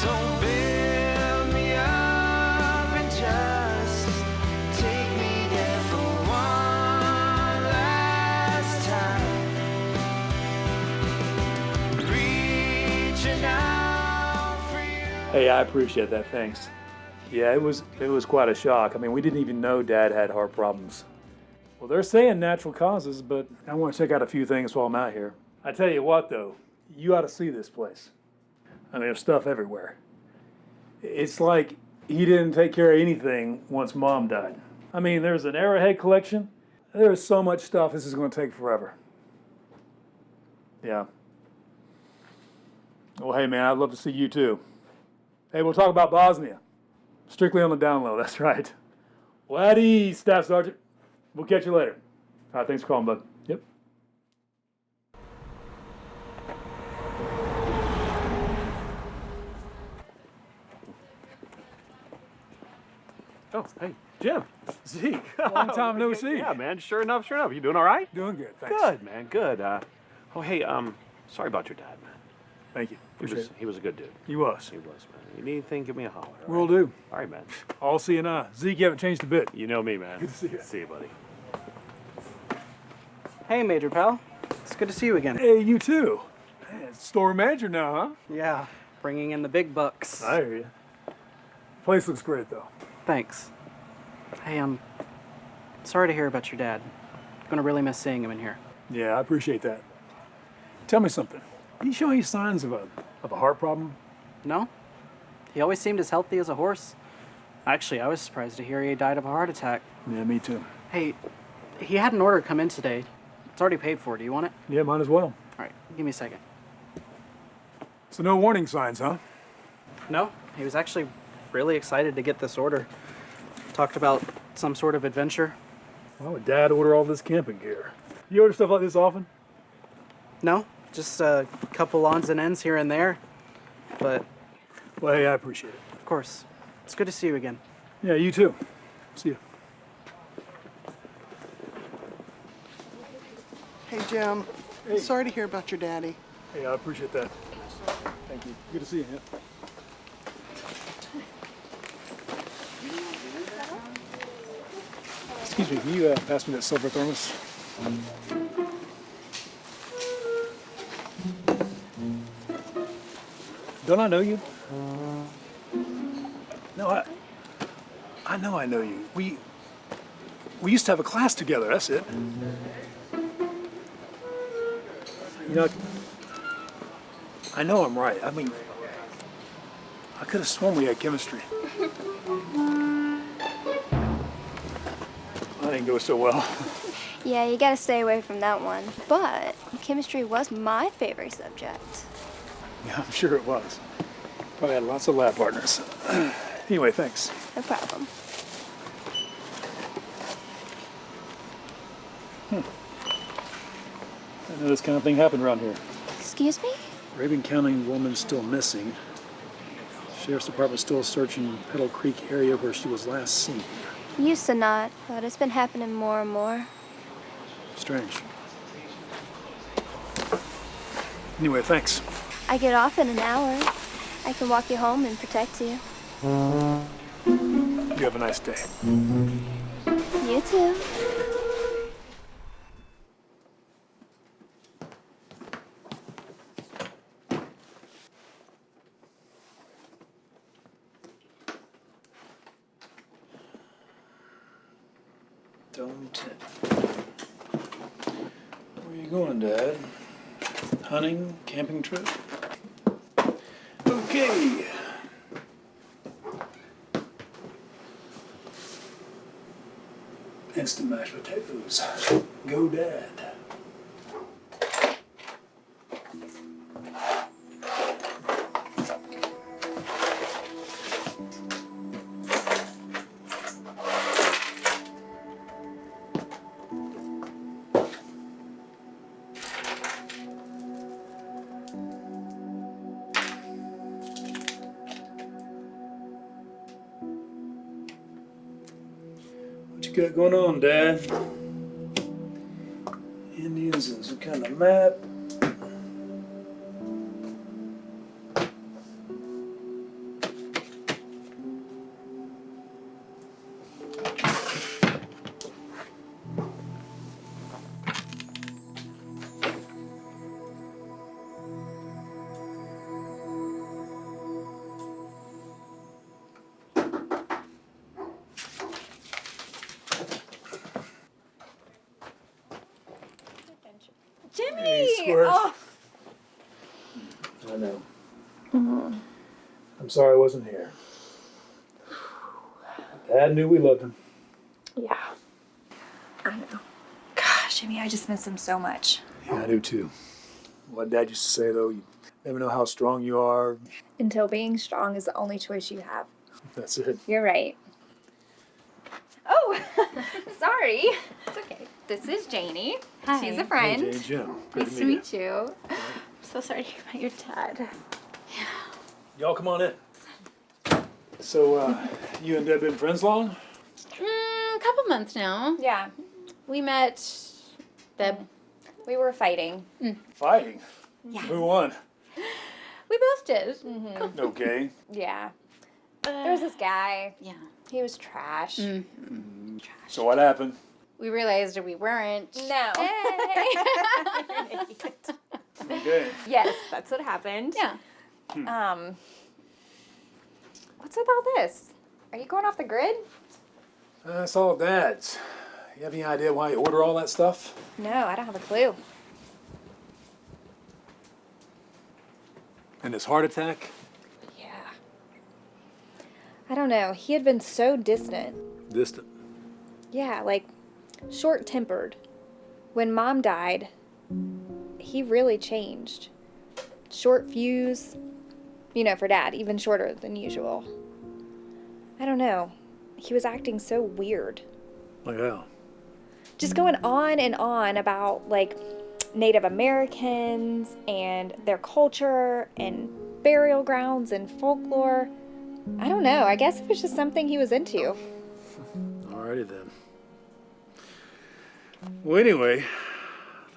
So build me up and just take me there for one last time. Reaching out for you. Hey, I appreciate that, thanks. Yeah, it was quite a shock. I mean, we didn't even know Dad had heart problems. Well, they're saying natural causes, but I want to check out a few things while I'm out here. I tell you what, though, you ought to see this place. I mean, there's stuff everywhere. It's like he didn't take care of anything once Mom died. I mean, there's an Arrowhead collection. There's so much stuff, this is going to take forever. Yeah. Well, hey, man, I'd love to see you, too. Hey, we'll talk about Bosnia. Strictly on the down low, that's right. Well, at ease, Staff Sergeant. We'll catch you later. All right, thanks for calling, bud. Yep. Oh, hey, Jim. Zeke, long time no see. Yeah, man, sure enough. You doing all right? Doing good, thanks. Good, man, good. Oh, hey, sorry about your dad, man. Thank you. Appreciate it. He was a good dude. He was. He was, man. You need anything, give me a holler. All Will right? do. All right, man. All CNI. Zeke, you haven't changed a bit. You know me, man. Good to see you. See you, buddy. Hey, Major Pal. It's good to see you again. Hey, you too. Man, store manager now, huh? Yeah, bringing in the big bucks. I hear you. Place looks great, though. Thanks. Hey, I'm sorry to hear about your dad. Gonna really miss seeing him in here. Yeah, I appreciate that. Tell me something. Do you show any signs of a heart problem? No? He always seemed as healthy as a horse. Actually, I was surprised to hear he died of a heart attack. Yeah, me too. Hey, he had an order come in today. It's already paid for. Do you want it? Yeah, might as well. All right, give me a second. So no warning signs, huh? No, he was actually really excited to get this order. Talked about some sort of adventure. Why would Dad order all this camping gear? You order stuff like this often? No, just a couple odds and ends here and there. But, Well, hey, I appreciate it. of course, it's good to see you again. Yeah, you too. See you. Hey, Jim. Hey. Sorry to hear about your daddy. Hey, I appreciate that. Thank you. Good to see you. Yeah. Excuse me, can you pass me that silver thermos? Don't I know you? No, I know I know you. We used to have a class together, that's it. You know, I know I'm right. I mean, I could have sworn we had chemistry. That didn't go so well. Yeah, you gotta stay away from that one. But chemistry was my favorite subject. Yeah, I'm sure it was. Probably had lots of lab partners. Anyway, thanks. No problem. I know this kind of thing happened around here. Excuse me? Raven County woman still missing. Sheriff's Department still searching Petal Creek area where she was last seen. Used to not, but it's been happening more and more. Strange. Anyway, thanks. I get off in an hour. I can walk you home and protect you. You have a nice day. You too. Dome 10. Where you going, Dad? Hunting? Camping trip? Okay. Instant mashed potatoes. Go, Dad. What you got going on, Dad? Indians and some kind of map. Squirt. Oh. I know. I'm sorry I wasn't here. Dad knew we loved him. Yeah. I know. Gosh, Jimmy, I just miss him so much. Yeah, I do too. What Dad used to say though, you never know how strong you are. Until being strong is the only choice you have. That's it. You're right. Oh, sorry. It's okay. This is Janie. Hi. She's a Hey, friend. Jane, Jim. Good Nice to meet you. I'm so sorry to hear about your dad. Y'all come on in. So, you and Deb been friends long? A couple months now. Yeah, We met. Deb. we were fighting. Fighting? Yeah. Who won? We both did. Okay. Yeah. There was this guy. Yeah. He was trash. So what happened? We realized we weren't. No. Okay. Yes, that's what happened. Yeah. What's with all this? Are you going off the grid? It's all Dad's. You have any idea why you order all that stuff? No, I don't have a clue. And his heart attack? Yeah. I don't know. He had been so distant. Distant. Yeah, like short-tempered. When Mom died, he really changed. Short fuse. You know, for Dad, even shorter than usual. I don't know. He was acting so weird. Like how? Just going on and on about, like, Native Americans and their culture and burial grounds and folklore. I don't know. I guess it was just something he was into. Alrighty then. Well, anyway,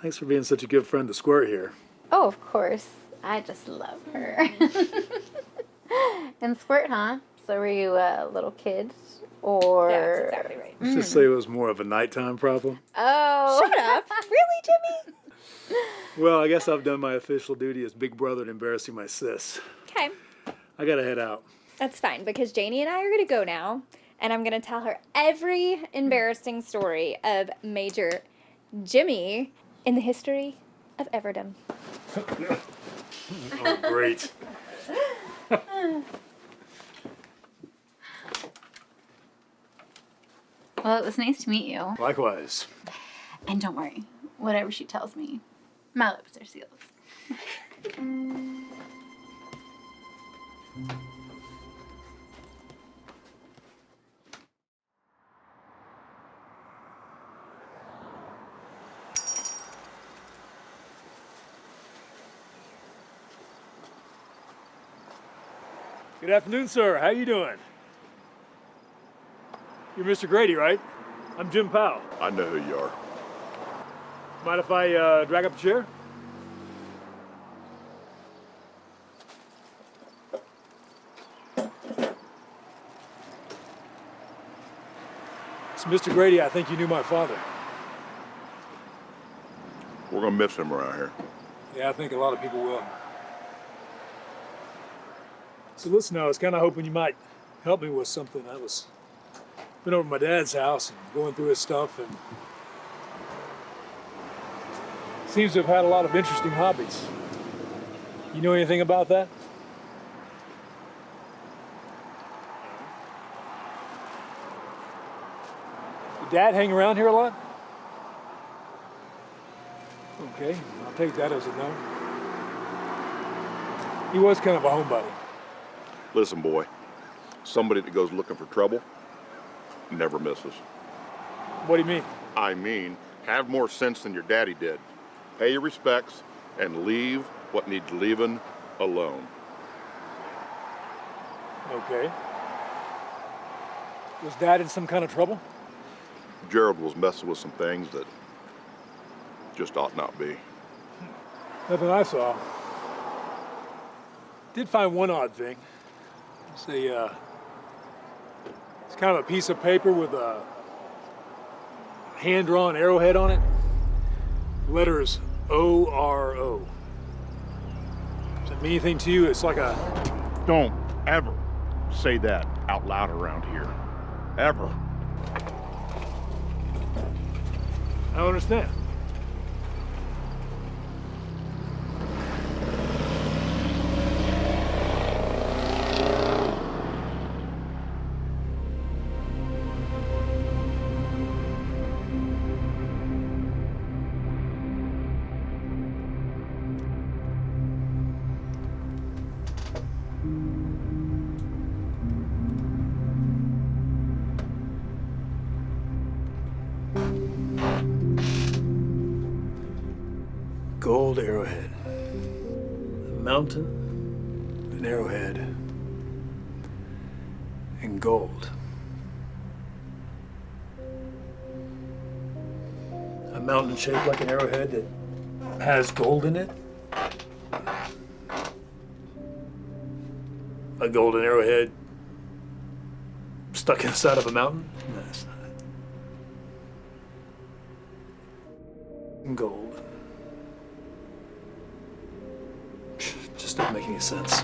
thanks for being such a good friend to Squirt here. Oh, of course. I just love her. And Squirt, huh? So were you a little kid? Or... Yeah, that's exactly right. Let's just say it was more of a nighttime problem. Oh. Shut up. Really, Jimmy? Well, I guess I've done my official duty as big brother in embarrassing my sis. Okay. I gotta head out. That's fine, because Janie and I are going to go now, and I'm going to tell her every embarrassing story of Major Jimmy in the history of Everdom. Oh, great. Well, it was nice to meet you. Likewise. And don't worry. Whatever she tells me, my lips are sealed. Good afternoon, sir. How you doing? You're Mr. Grady, right? I'm Jim Powell. I know who you are. Mind if I drag up a chair? So, Mr. Grady, I think you knew my father. We're gonna miss him around here. Yeah, I think a lot of people will. So listen, I was kind of hoping you might help me with something. I was been over at my dad's house and going through his stuff, and seems to have had a lot of interesting hobbies. You know anything about that? Did Dad hang around here a lot? Okay, I'll take that as a no. He was kind of a homebody. Listen, boy, somebody that goes looking for trouble never misses. What do you mean? I mean, have more sense than your daddy did. Pay your respects and leave what needs leaving alone. Okay. Was Dad in some kind of trouble? Gerald was messing with some things that just ought not be. Nothing I saw. Did find one odd thing. It's kind of a piece of paper with a hand-drawn arrowhead on it. Letters O-R-O. Does that mean anything to you? It's like a... Don't ever say that out loud around here. Ever. I don't understand. Gold arrowhead. A mountain, an arrowhead, and gold. A mountain shaped like an arrowhead that has gold in it. A golden arrowhead stuck inside of a mountain? No, that's not it. Gold. Just doesn't make any sense.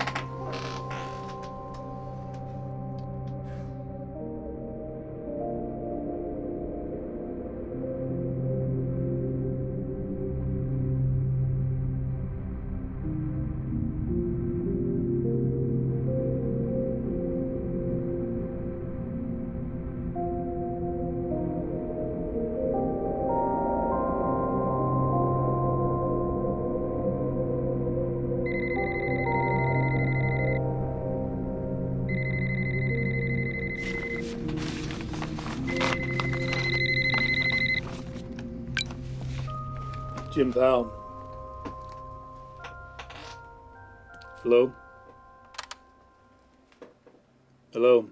Jim Powell. Hello? Hello?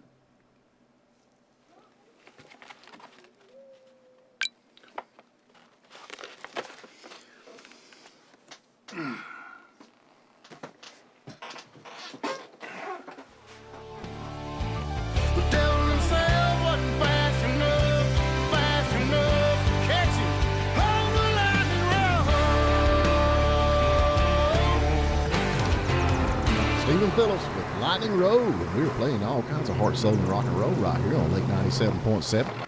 Phillips with Lightning Road, and we're playing all kinds of heart, soul, and rock and roll right here on Lake 97.7.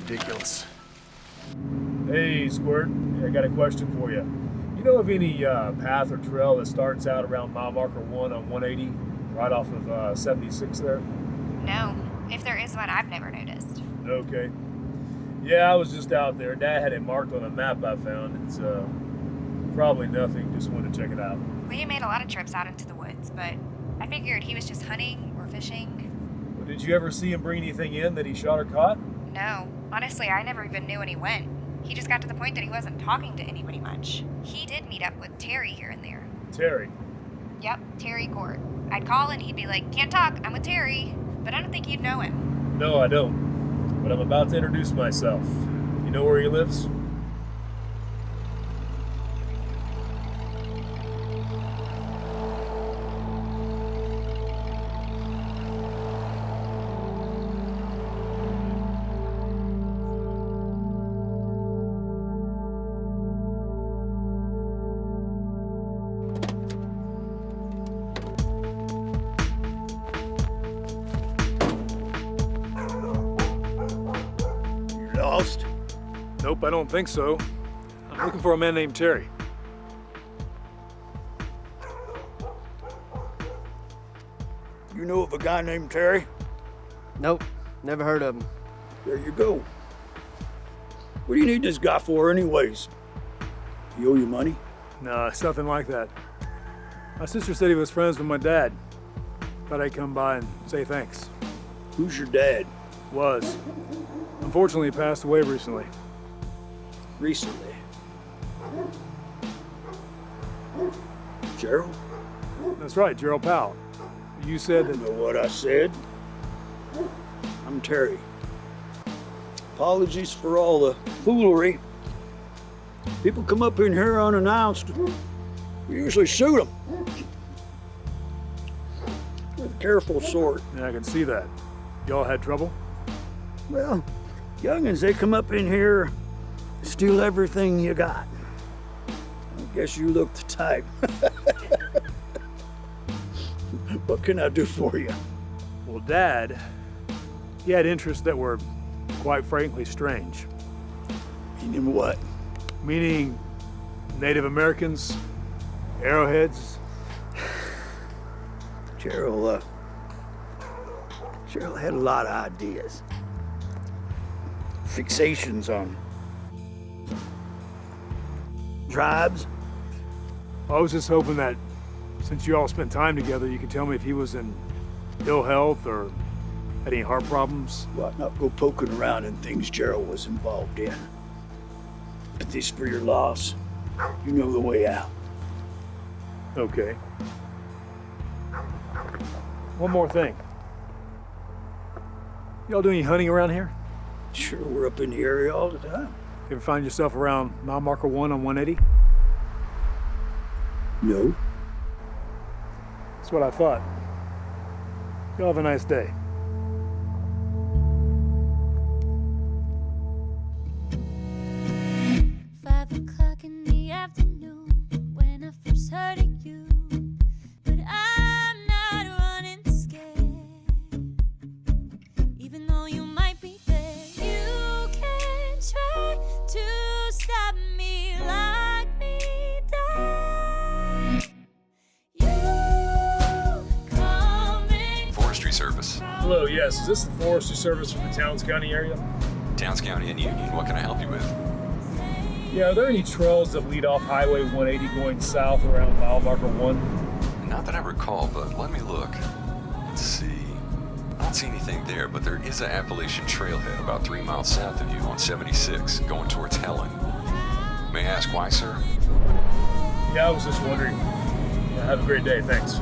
Ridiculous. Hey, Squirt. I got a question for you. You know of any path or trail that starts out around mile marker 1 on 180, right off of 76 there? No. If there is one, I've never noticed. Okay. Yeah, I was just out there. Dad had it marked on a map I found. It's probably nothing. Just wanted to check it out. We made a lot of trips out into the woods, but I figured he was just hunting or fishing. Well, did you ever see him bring anything in that he shot or caught? No. Honestly, I never even knew when he went. He just got to the point that he wasn't talking to anybody much. He did meet up with Terry here and there. Terry? Yep, Terry Gort. I'd call and he'd be like, "Can't talk, I'm with Terry." But I don't think you'd know him. No, I don't. But I'm about to introduce myself. You know where he lives? Lost? Nope, I don't think so. I'm looking for a man named Terry. You know of a guy named Terry? Nope, never heard of him. There you go. What do you need this guy for anyways? He owe you money? No, it's nothing like that. My sister said he was friends with my dad. Thought I'd come by and say thanks. Who's your dad? Was. Unfortunately, he passed away recently. recently. Gerald? That's right, Gerald Powell. You said that. You know what I said? I'm Terry. Apologies for all the foolery. People come up in here unannounced. We usually shoot them. We're the careful sort. Yeah, I can see that. Y'all had trouble? Well, youngins, they come up in here, steal everything you got. I guess you look the type. What can I do for you? Well, Dad, he had interests that were, quite frankly, strange. Meaning what? Meaning Native Americans, arrowheads. Gerald had a lot of ideas. Fixations on tribes. I was just hoping that since you all spent time together, you could tell me if he was in ill health or had any heart problems. Well, not go poking around in things Gerald was involved in. At least for your loss, you know the way out. Okay. One more thing. Y'all do any hunting around here? Sure, we're up in the area all the time. You ever find yourself around mile marker 1 on 180? No. That's what I thought. Y'all have a nice day. In the afternoon when I first heard of you, but I'm not running scared. Even though you might be there, you can try to stop me, lock me down. You coming? Forestry Service. Hello, yes. Is this the Forestry Service from the Towns County area? Towns County and Union. What can I help you with? Yeah, are there any trails that lead off Highway 180 going south around mile marker 1? Not that I recall, but let me look. Let's see. I don't see anything there, but there is an Appalachian trailhead about 3 miles south of you on 76 going towards Helen. May I ask why, sir? Yeah, I was just wondering. Have a great day, thanks.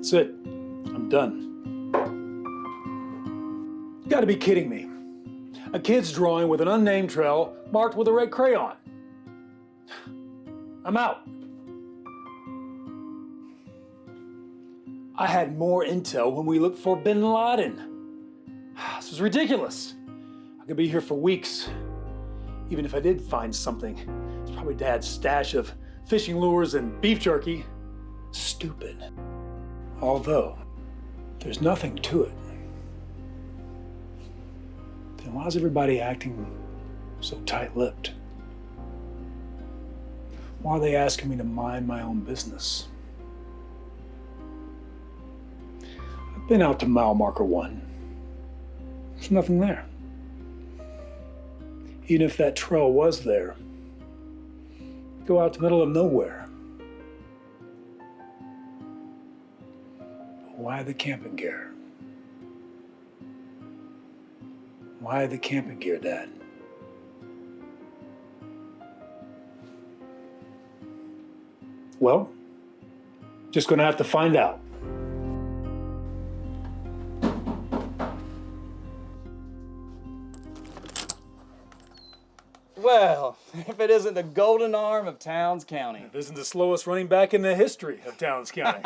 That's it. I'm done. You gotta be kidding me. A kid's drawing with an unnamed trail marked with a red crayon. I'm out. I had more intel when we looked for bin Laden. This is ridiculous. I could be here for weeks. Even if I did find something, it's probably Dad's stash of fishing lures and beef jerky. Stupid. Although, there's nothing to it. Then why is everybody acting so tight-lipped? Why are they asking me to mind my own business? I've been out to mile marker 1. There's nothing there. Even if that trail was there, go out to the middle of nowhere. Why the camping gear? Why the camping gear, Dad? Well, just gonna have to find out. Well, if it isn't the golden arm of Towns County. This isn't the slowest running back in the history of Towns County.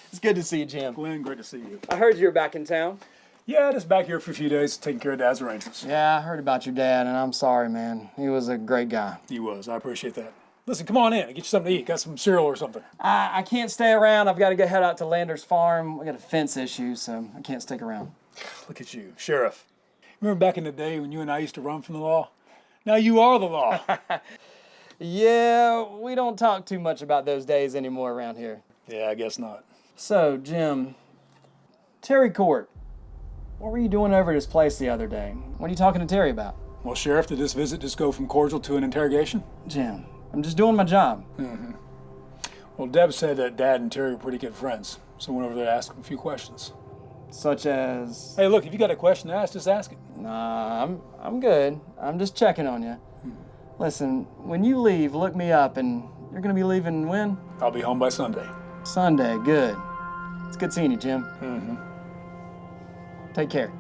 It's good to see you, Jim. Glenn, great to see you. I heard you were back in town. Yeah, just back here for a few days, taking care of Dad's arrangements. Yeah, I heard about your dad, and I'm sorry, man. He was a great guy. He was. I appreciate that. Listen, come on in. I'll get you something to eat. Got some cereal or something. I can't stay around. I've got to go head out to Lander's farm. We got a fence issue, so I can't stick around. Look at you, Sheriff. Remember back in the day when you and I used to run from the law? Now you are the law. Yeah, we don't talk too much about those days anymore around here. Yeah, I guess not. So, Jim, Terry Court, what were you doing over at his place the other day? What are you talking to Terry about? Well, Sheriff, did this visit just go from cordial to an interrogation? Jim, I'm just doing my job. Mm-hmm. Well, Deb said that Dad and Terry were pretty good friends, so I went over there to ask him a few questions. Such as? Hey, look, if you got a question to ask, just ask it. Nah, I'm good. I'm just checking on you. Listen, when you leave, look me up, and you're gonna be leaving when? I'll be home by Sunday. Sunday, good. It's good seeing you, Jim. Mm-hmm. Take care.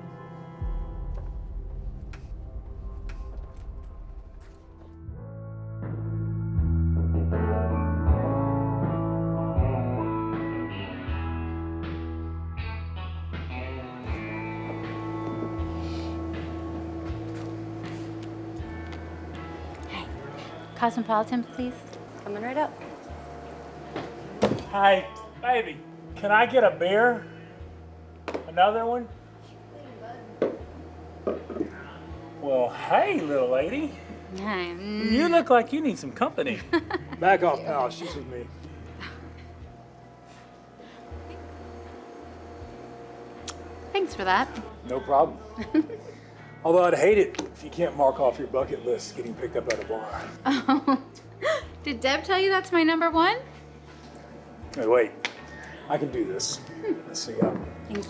Cosmopolitan, please. Coming right up. Hi, baby. Can I get a beer? Another one? Well, hey, little lady. Hi. You look like you need some company. Back off, pal. She's with me. Thanks for that. No problem. Although I'd hate it if you can't mark off your bucket list getting picked up at a bar. Oh. Did Deb tell you that's my number one? Hey, wait. I can do this. Let's see. Thank you.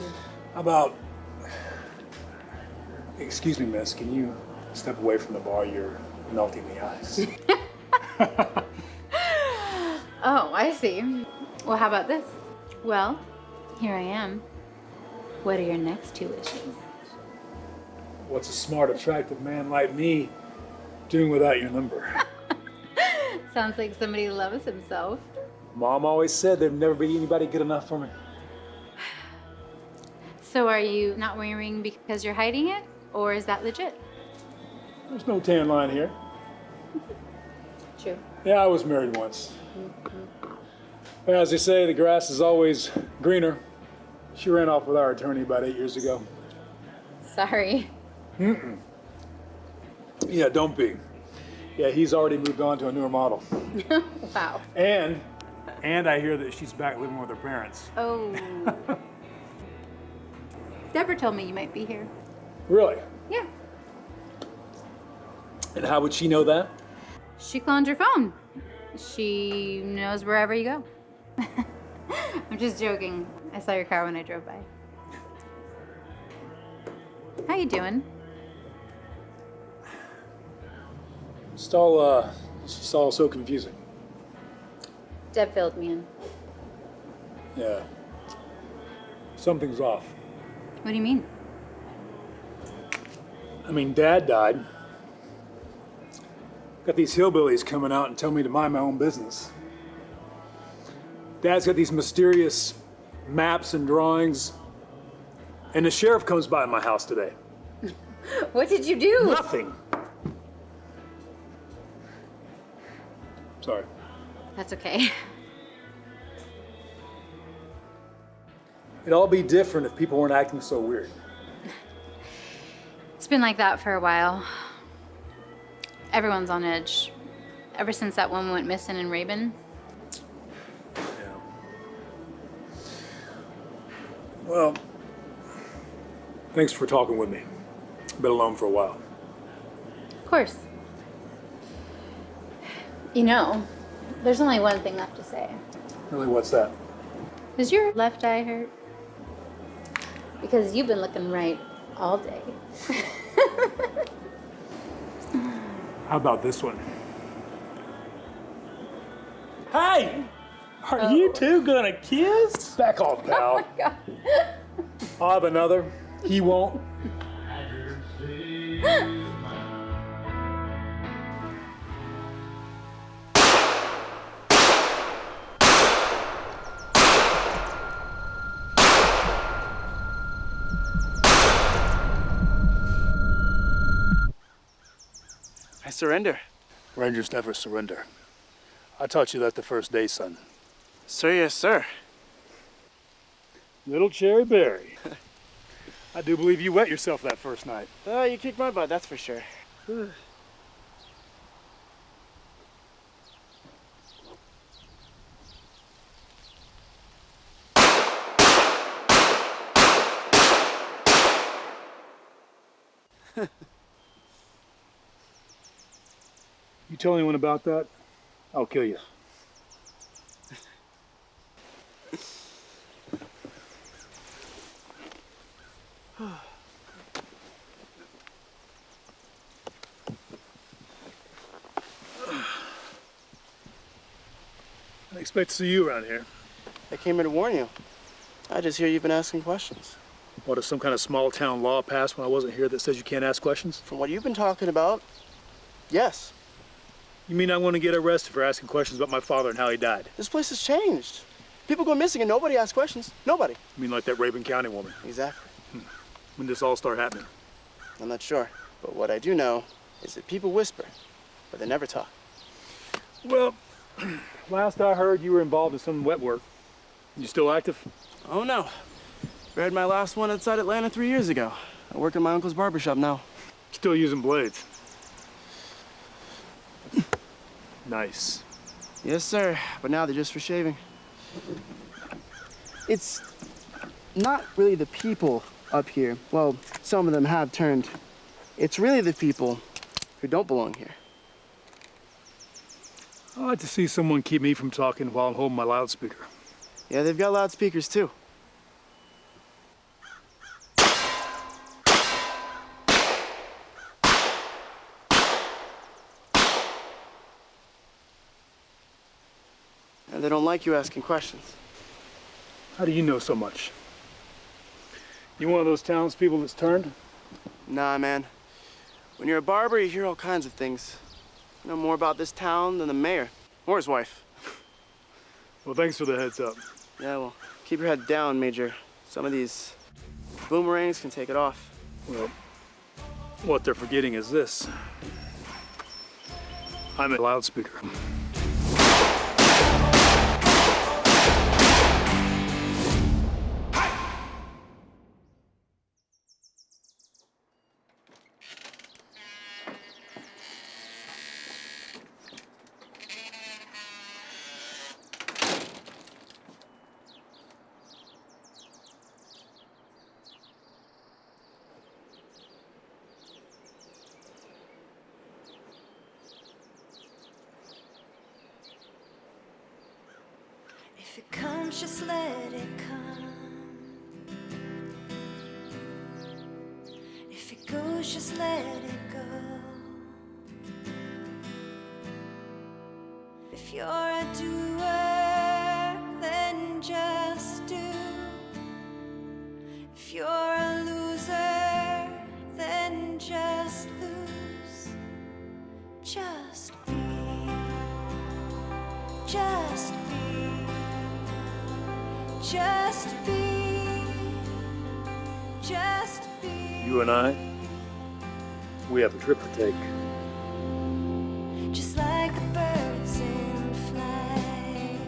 How about... Excuse me, miss. Can you step away from the bar? You're melting the ice. Oh, I see. Well, how about this? Well, here I am. What are your next two wishes? What's a smart, attractive man like me doing without your number? Sounds like somebody loves himself. Mom always said there'd never be anybody good enough for me. So are you not wearing a ring because you're hiding it? Or is that legit? There's no tan line here. True. Yeah, I was married once. But as they say, the grass is always greener. She ran off with our attorney about 8 years ago. Sorry. Mm-mm. Yeah, don't be. Yeah, he's already moved on to a newer model. Wow. And I hear that she's back living with her parents. Oh. Deborah told me you might be here. Really? Yeah. And how would she know that? She cloned your phone. She knows wherever you go. I'm just joking. I saw your car when I drove by. How you doing? It's all so confusing. Deb filled me in. Yeah. Something's off. What do you mean? I mean, Dad died. Got these hillbillies coming out and telling me to mind my own business. Dad's got these mysterious maps and drawings. And the sheriff comes by my house today. What did you do? Nothing. Sorry. That's okay. It'd all be different if people weren't acting so weird. It's been like that for a while. Everyone's on edge. Ever since that woman went missing in Rabin. Yeah. Well, thanks for talking with me. Been alone for a while. Of course. You know, there's only one thing left to say. Really, what's that? Does your left eye hurt? Because you've been looking right all day. How about this one? Hey! Are you two gonna kiss? Back off, pal. Oh my God. I'll have another. He won't. I surrender. Rangers never surrender. I taught you that the first day, son. Sir, yes, sir. Little cherry berry. I do believe you wet yourself that first night. You kicked my butt, that's for sure. You tell anyone about that, I'll kill you. I expect to see you around here. I came here to warn you. I just hear you've been asking questions. What, is some kind of small town law passed when I wasn't here that says you can't ask questions? From what you've been talking about, yes. You mean I want to get arrested for asking questions about my father and how he died? This place has changed. People go missing and nobody asks questions. Nobody. You mean like that Rabin County woman? Exactly. When did this all start happening? I'm not sure. But what I do know is that people whisper, but they never talk. Well, last I heard you were involved in some wet work. You still active? Oh no. Buried my last one outside Atlanta 3 years ago. I work in my uncle's barbershop now. Still using blades? Nice. Yes, sir. But now they're just for shaving. It's not really the people up here. Well, some of them have turned. It's really the people who don't belong here. I'd like to see someone keep me from talking while I'm holding my loudspeaker. Yeah, they've got loudspeakers too. And they don't like you asking questions. How do you know so much? You one of those townspeople that's turned? Nah, man. When you're a barber, you hear all kinds of things. You know more about this town than the mayor or his wife. Well, thanks for the heads up. Yeah, well, keep your head down, Major. Some of these boomerangs can take it off. Well, what they're forgetting is this. I'm a loudspeaker. If it comes, just let it come. If it goes, just let it go. If you're a doer, then just do. If you're a loser, then just lose. Just be. Just be. Just be, just be. You and I, we have a trip to take. Just like the birds in flight,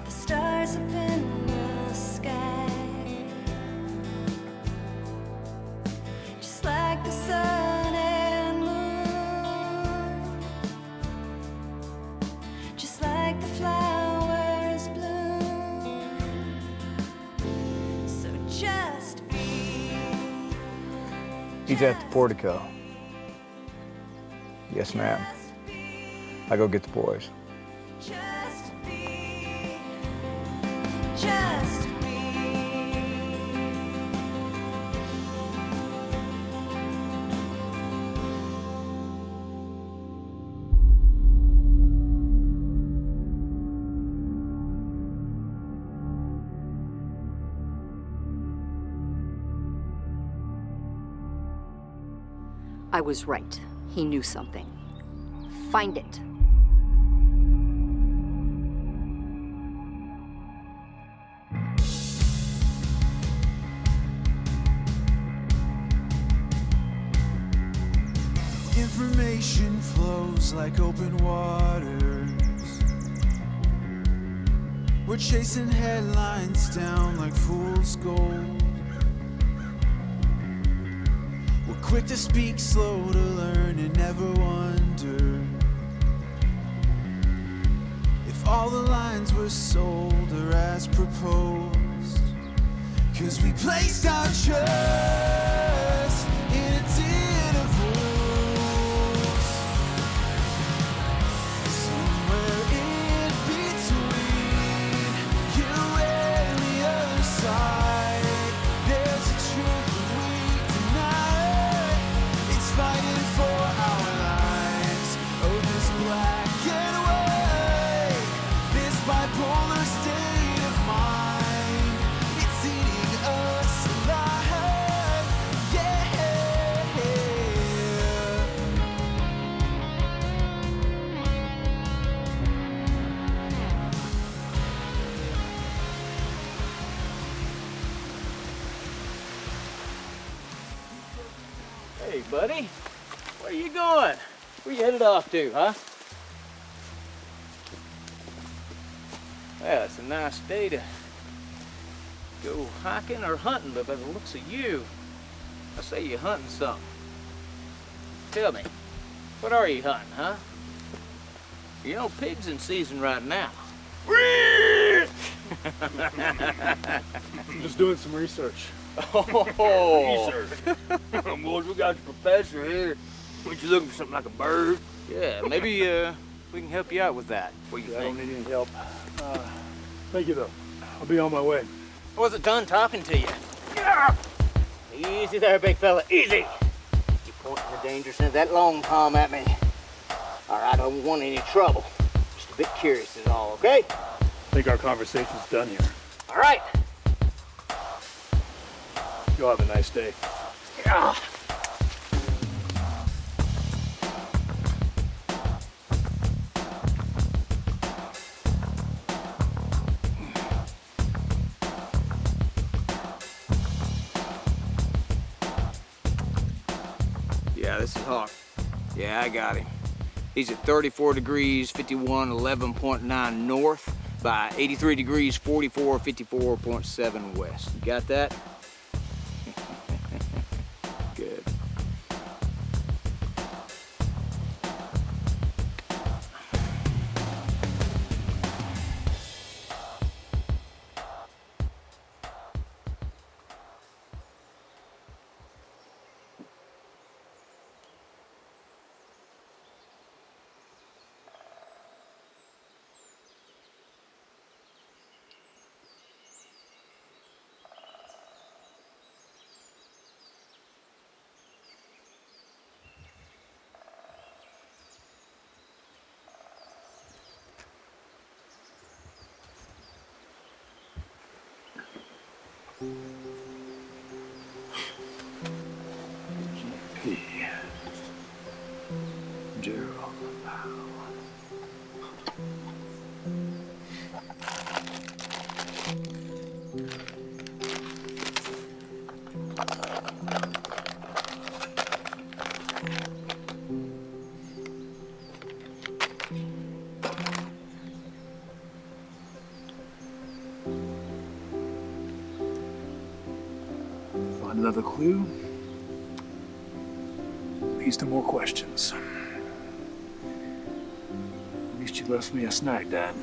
the stars up in the sky, just like the sun and moon, just like the flowers. He's at the portico. Yes, ma'am. I go get the boys. Just be, just be. I was right. He knew something. Find it. Information flows like open waters. We're chasing headlines down like fool's gold. We're quick to speak, slow to learn, and never wonder if all the lines were sold or as proposed. 'Cause we placed our trust in a den of wolves. Somewhere in between you and the other side, there's a truth that we deny. It's fighting for our lives. Oh, this black and white, this bipolar state of mind, it's eating us alive. Yeah. Hey, buddy. Where you going? Where you headed off to, huh? Well, it's a nice day to go hiking or hunting, but by the looks of you, I say you're hunting something. Tell me, what are you hunting, huh? You know, pigs in season right now. I'm just doing some research. Oh, boys, we got your professor here. Weren't you looking for something like a bird? Yeah, maybe we can help you out with that. What do you I think? don't need any help. Thank you, though. I'll be on my way. I wasn't done talking to you. Easy there, big fella, easy. You're pointing the dangerousness of that long palm at me. All right, I don't want any trouble. Just a bit curious is all, okay? I think our conversation's done here. All right. You'll have a nice day. Yeah. Yeah, this is Hawk. Yeah, I got him. He's at 34 degrees, 51, 11.9 north by 83 degrees, 44, 54.7 west. You got that? Good. Find another clue. Leads to more questions. At least you left me a snack, Dad.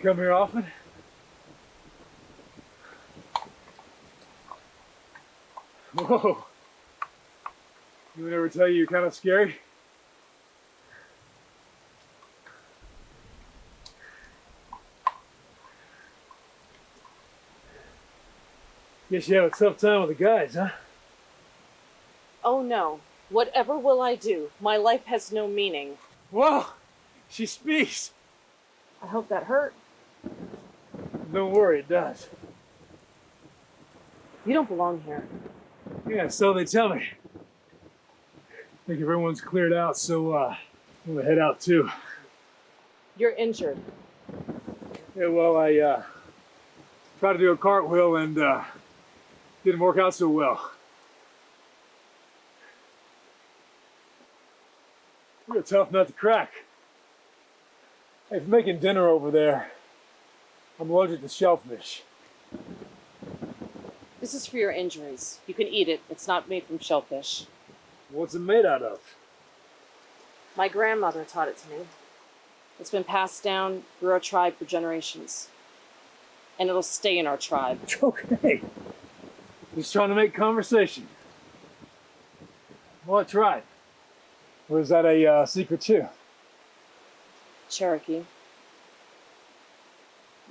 come here often? Whoa. You would ever tell you you're kind of scary? Guess you have a tough time with the guys, huh? Oh no. Whatever will I do? My life has no meaning. Whoa! She speaks! I hope that hurt. Don't worry, it does. You don't belong here. Yeah, so they tell me. I think everyone's cleared out, so I'm gonna head out too. You're injured. Yeah, well, I tried to do a cartwheel and didn't work out so well. You're a tough nut to crack. Hey, if you're making dinner over there, I'm allergic to shellfish. This is for your injuries. You can eat it. It's not made from shellfish. What's it made out of? My grandmother taught it to me. It's been passed down through our tribe for generations. And it'll stay in our tribe. Okay. Just trying to make conversation. What tribe? Or is that a secret too? Cherokee.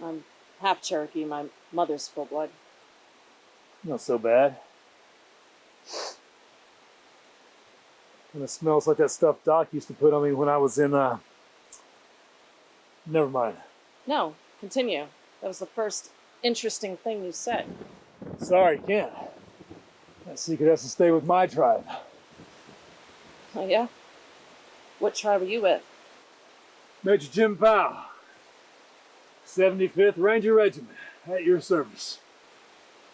I'm half Cherokee. My mother's full blood. Not so bad. And it smells like that stuff Doc used to put on me when I was in, Never mind. No, continue. That was the first interesting thing you said. Sorry, can't. That secret has to stay with my tribe. Oh, yeah? What tribe are you with? Major Jim Powell, 75th Ranger Regiment, at your service.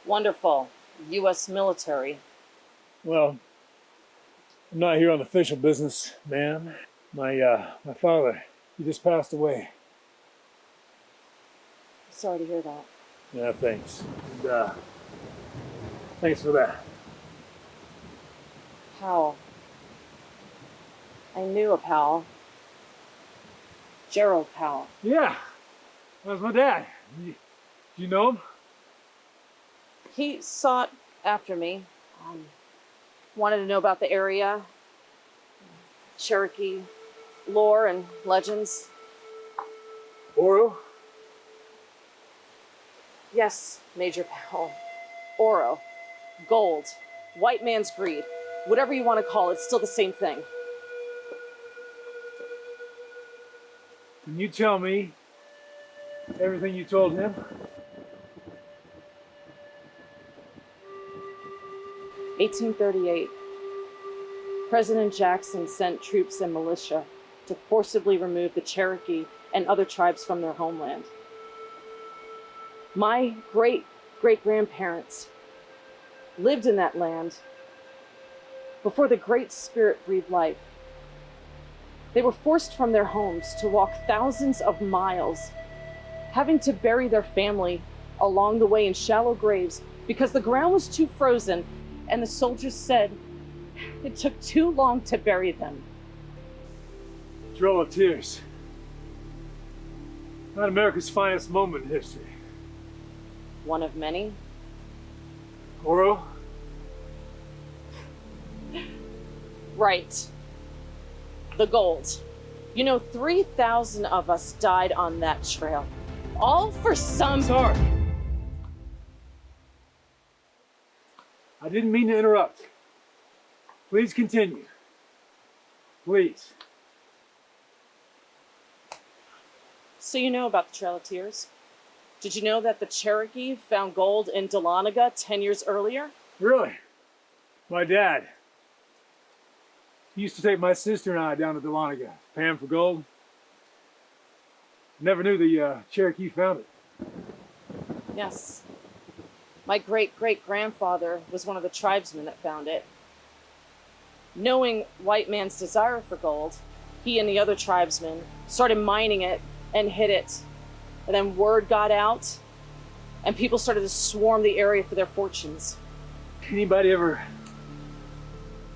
Wonderful. U.S. military. Well, I'm not here on official business, ma'am. My father, he just passed away. Sorry to hear that. Yeah, thanks. And, thanks for that. Powell. I knew a Powell. Gerald Powell. Yeah, that was my dad. Do you know him? He sought after me. Wanted to know about the area, Cherokee lore and legends. Oro? Yes, Major Powell. Oro. Gold. White man's greed. Whatever you want to call it, it's still the same thing. Can you tell me everything you told him? (1838). President Jackson sent troops and militia to forcibly remove the Cherokee and other tribes from their homeland. My great-great-grandparents lived in that land before the Great Spirit breathed life. They were forced from their homes to walk thousands of miles, having to bury their family along the way in shallow graves because the ground was too frozen and the soldiers said it took too long to bury them. Trail of Tears. Not America's finest moment in history. One of many. Oro? Right. The gold. You know, 3,000 of us died on that trail. All for some... Sorry. I didn't mean to interrupt. Please continue. Please. So you know about the Trail of Tears? Did you know that the Cherokee found gold in Dahlonega 10 years earlier? Really? My dad. He used to take my sister and I down to Dahlonega, pan for gold. Never knew the Cherokee found it. Yes. My great-great-grandfather was one of the tribesmen that found it. Knowing white man's desire for gold, he and the other tribesmen started mining it and hid it. And then word got out, and people started to swarm the area for their fortunes. Anybody ever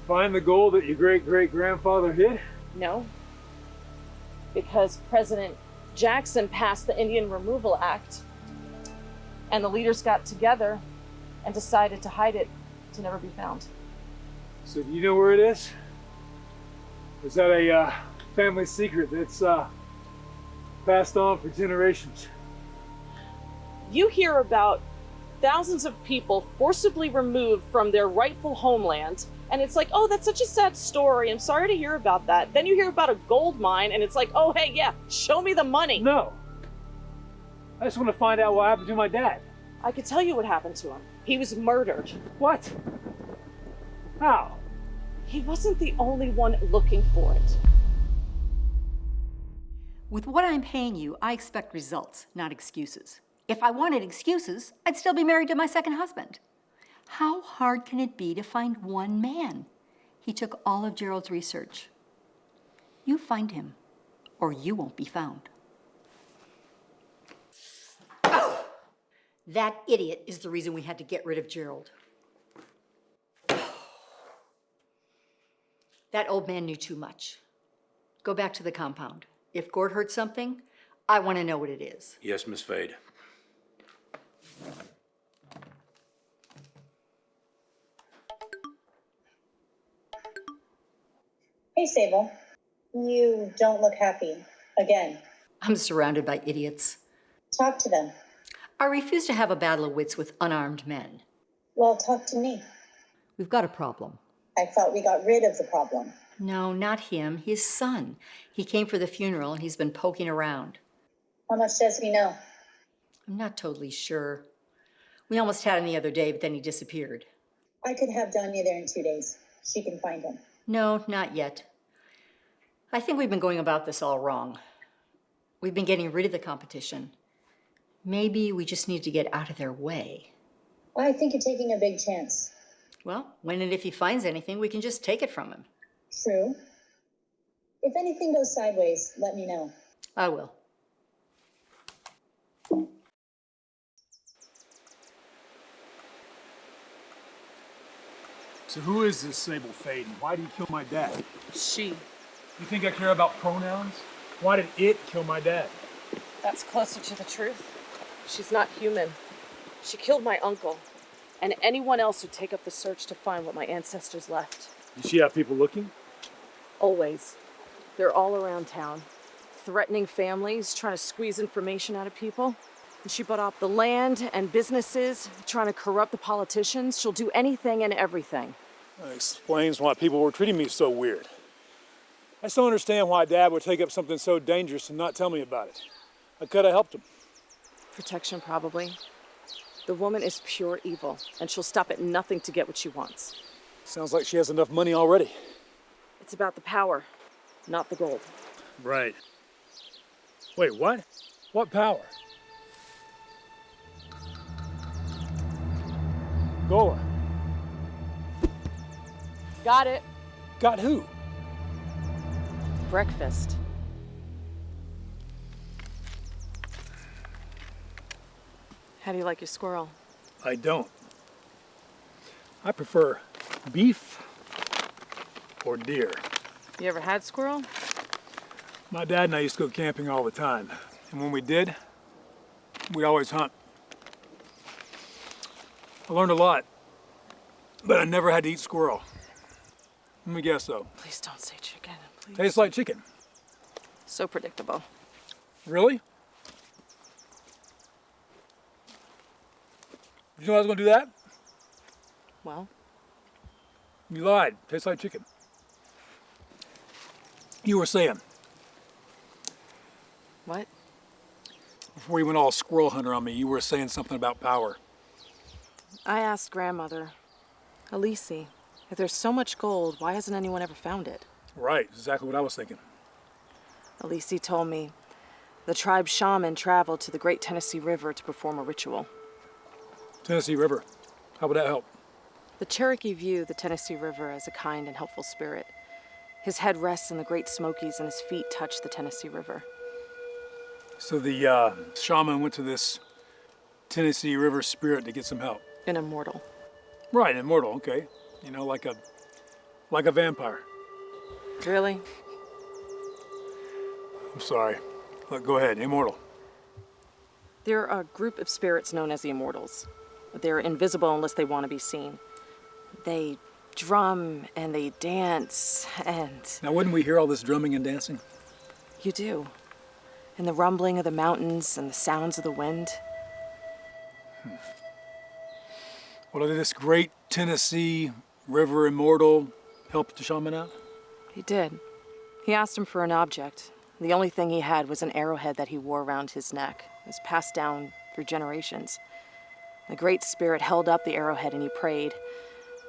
find the gold that your great-great-grandfather hid? No. Because President Jackson passed the Indian Removal Act, and the leaders got together and decided to hide it to never be found. So do you know where it is? Or is that a family secret that's passed on for generations? You hear about thousands of people forcibly removed from their rightful homeland, and it's like, oh, that's such a sad story. I'm sorry to hear about that. Then you hear about a gold mine, and it's like, oh, hey, yeah, show me the money. No. I just want to find out what happened to my dad. I could tell you what happened to him. He was murdered. What? How? He wasn't the only one looking for it. With what I'm paying you, I expect results, not excuses. If I wanted excuses, I'd still be married to my second husband. How hard can it be to find one man? He took all of Gerald's research. You find him, or you won't be found. Oh! That idiot is the reason we had to get rid of Gerald. That old man knew too much. Go back to the compound. If Gord heard something, I want to know what it is. Yes, Miss Fade. Hey, Sable. You don't look happy. Again. I'm surrounded by idiots. Talk to them. I refuse to have a battle of wits with unarmed men. Well, talk to me. We've got a problem. I thought we got rid of the problem. No, not him. His son. He came for the funeral and he's been poking around. How much does he know? I'm not totally sure. We almost had him the other day, but then he disappeared. I could have Danya there in 2 days. She can find him. No, not yet. I think we've been going about this all wrong. We've been getting rid of the competition. Maybe we just need to get out of their way. I think you're taking a big chance. Well, when and if he finds anything, we can just take it from him. True. If anything goes sideways, let me know. I will. So who is this Sable Fade, and why did he kill my dad? She. You think I care about pronouns? Why did it kill my dad? That's closer to the truth. She's not human. She killed my uncle, and anyone else who'd take up the search to find what my ancestors left. Did she have people looking? Always. They're all around town, threatening families, trying to squeeze information out of people. And she bought up the land and businesses, trying to corrupt the politicians. She'll do anything and everything. That explains why people were treating me so weird. I just don't understand why Dad would take up something so dangerous and not tell me about it. I could have helped him. Protection, probably. The woman is pure evil, and she'll stop at nothing to get what she wants. Sounds like she has enough money already. It's about the power, not the gold. Right. Wait, what? What power? Goola. Got it. Got who? Breakfast. How do you like your squirrel? I don't. I prefer beef or deer. You ever had squirrel? My dad and I used to go camping all the time. And when we did, we'd always hunt. I learned a lot, but I never had to eat squirrel. Let me guess though. Please don't say chicken, please. Tastes like chicken. So predictable. Really? Did you know I was gonna do that? Well? You lied. Tastes like chicken. You were saying. What? Before you went all squirrel hunter on me, you were saying something about power. I asked grandmother, Elise, if there's so much gold, why hasn't anyone ever found it? Right, exactly what I was thinking. Elise told me the tribe shaman traveled to the Great Tennessee River to perform a ritual. Tennessee River. How would that help? The Cherokee view the Tennessee River as a kind and helpful spirit. His head rests in the Great Smokies and his feet touch the Tennessee River. So the shaman went to this Tennessee River spirit to get some help. An immortal. Right, immortal, okay. You know, like a vampire. Really? I'm sorry. Look, go ahead, immortal. They're a group of spirits known as the Immortals. They're invisible unless they want to be seen. They drum and they dance and... Now, wouldn't we hear all this drumming and dancing? You do. And the rumbling of the mountains and the sounds of the wind. Well, did this great Tennessee river immortal help the shaman out? He did. He asked him for an object. The only thing he had was an arrowhead that he wore around his neck. It was passed down through generations. The Great Spirit held up the arrowhead and he prayed,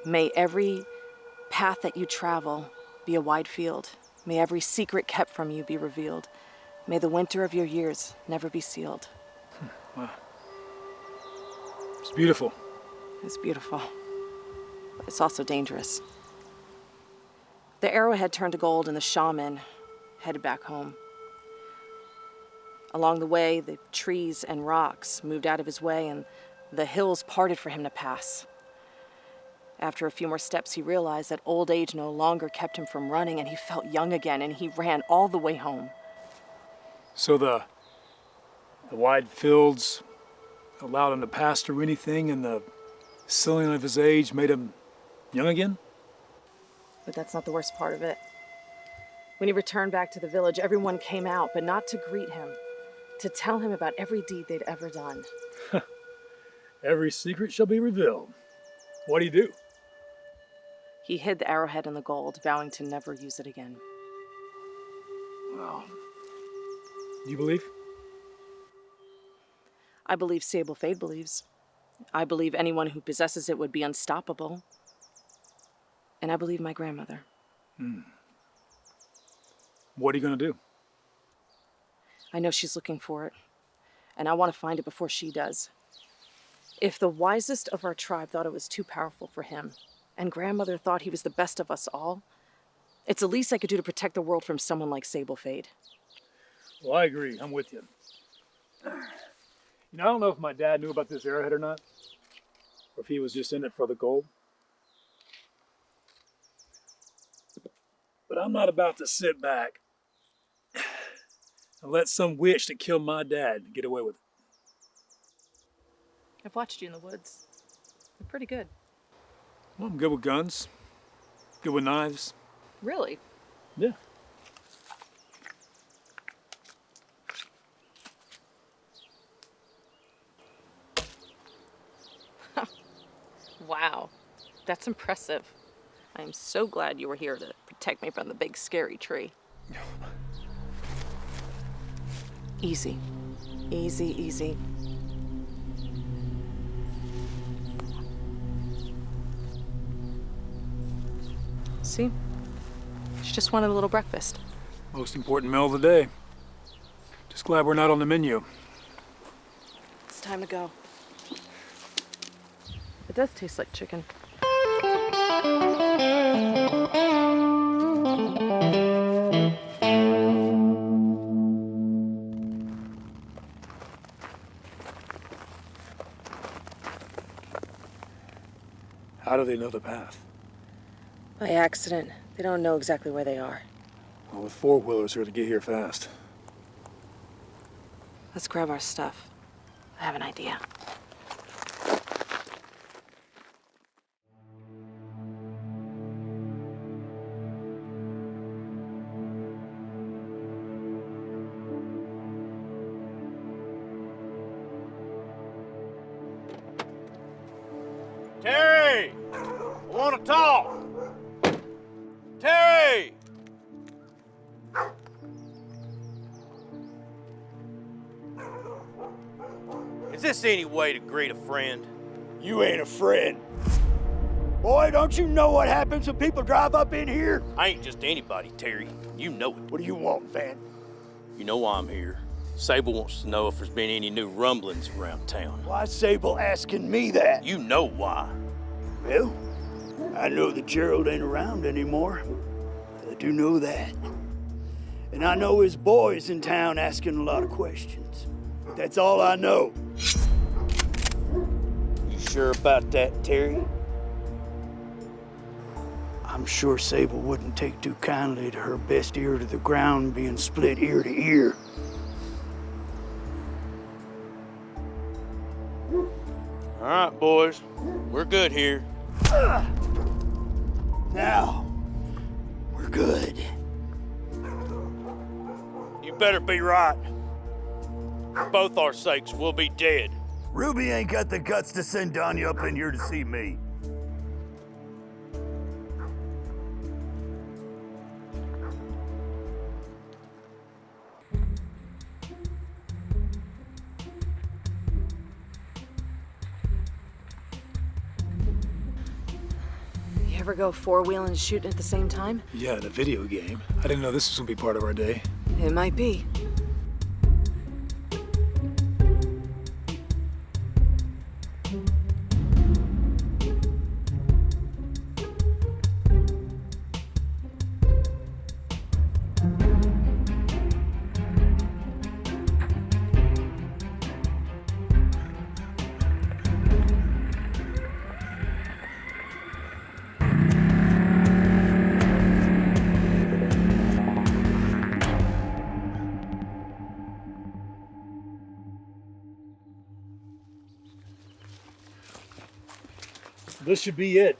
"May every path that you travel be a wide field. May every secret kept from you be revealed. May the winter of your years never be sealed." Wow. It's beautiful. It's beautiful, but it's also dangerous. The arrowhead turned to gold and the shaman headed back home. Along the way, the trees and rocks moved out of his way and the hills parted for him to pass. After a few more steps, he realized that old age no longer kept him from running and he felt young again and he ran all the way home. So the wide fields allowed him to pass through anything and the ceiling of his age made him young again? But that's not the worst part of it. When he returned back to the village, everyone came out, but not to greet him, to tell him about every deed they'd ever done. Every secret shall be revealed. What do you do? He hid the arrowhead in the gold, vowing to never use it again. Wow. You believe? I believe Sable Fade believes. I believe anyone who possesses it would be unstoppable. And I believe my grandmother. What are you going to do? I know she's looking for it, and I want to find it before she does. If the wisest of our tribe thought it was too powerful for him, and grandmother thought he was the best of us all, it's the least I could do to protect the world from someone like Sable Fade. Well, I agree. I'm with you. You know, I don't know if my dad knew about this arrowhead or not, or if he was just in it for the gold. But I'm not about to sit back and let some witch that killed my dad get away with it. I've watched you in the woods. You're pretty good. Well, I'm good with guns, good with knives. Really? Yeah. Wow, that's impressive. I'm so glad you were here to protect me from the big scary tree. Easy, easy, easy. See? She just wanted a little breakfast. Most important meal of the day. Just glad we're not on the menu. It's time to go. It does taste like chicken. How do they know the path? By accident. They don't know exactly where they are. Well, with four-wheelers, they're to get here fast. Let's grab our stuff. I have an idea. Terry! I want to talk! Terry! Is this any way to greet a friend? You ain't a friend. Boy, don't you know what happens when people drive up in here? I ain't just anybody, Terry. You know it. What do you want, Van? You know why I'm here. Sable wants to know if there's been any new rumblings around town. Why's Sable asking me that? You know why. Well, I know that Gerald ain't around anymore. I do know that. And I know his boy's in town asking a lot of questions. That's all I know. You sure about that, Terry? I'm sure Sable wouldn't take too kindly to her best ear to the ground being split ear to ear. All right, boys. We're good here. Now, we're good. You better be right. For both our sakes, we'll be dead. Ruby ain't got the guts to send Donya up in here to see me. You ever go four-wheeling and shooting at the same time? Yeah, the video game. I didn't know this was gonna be part of our day. It might be. This should be it.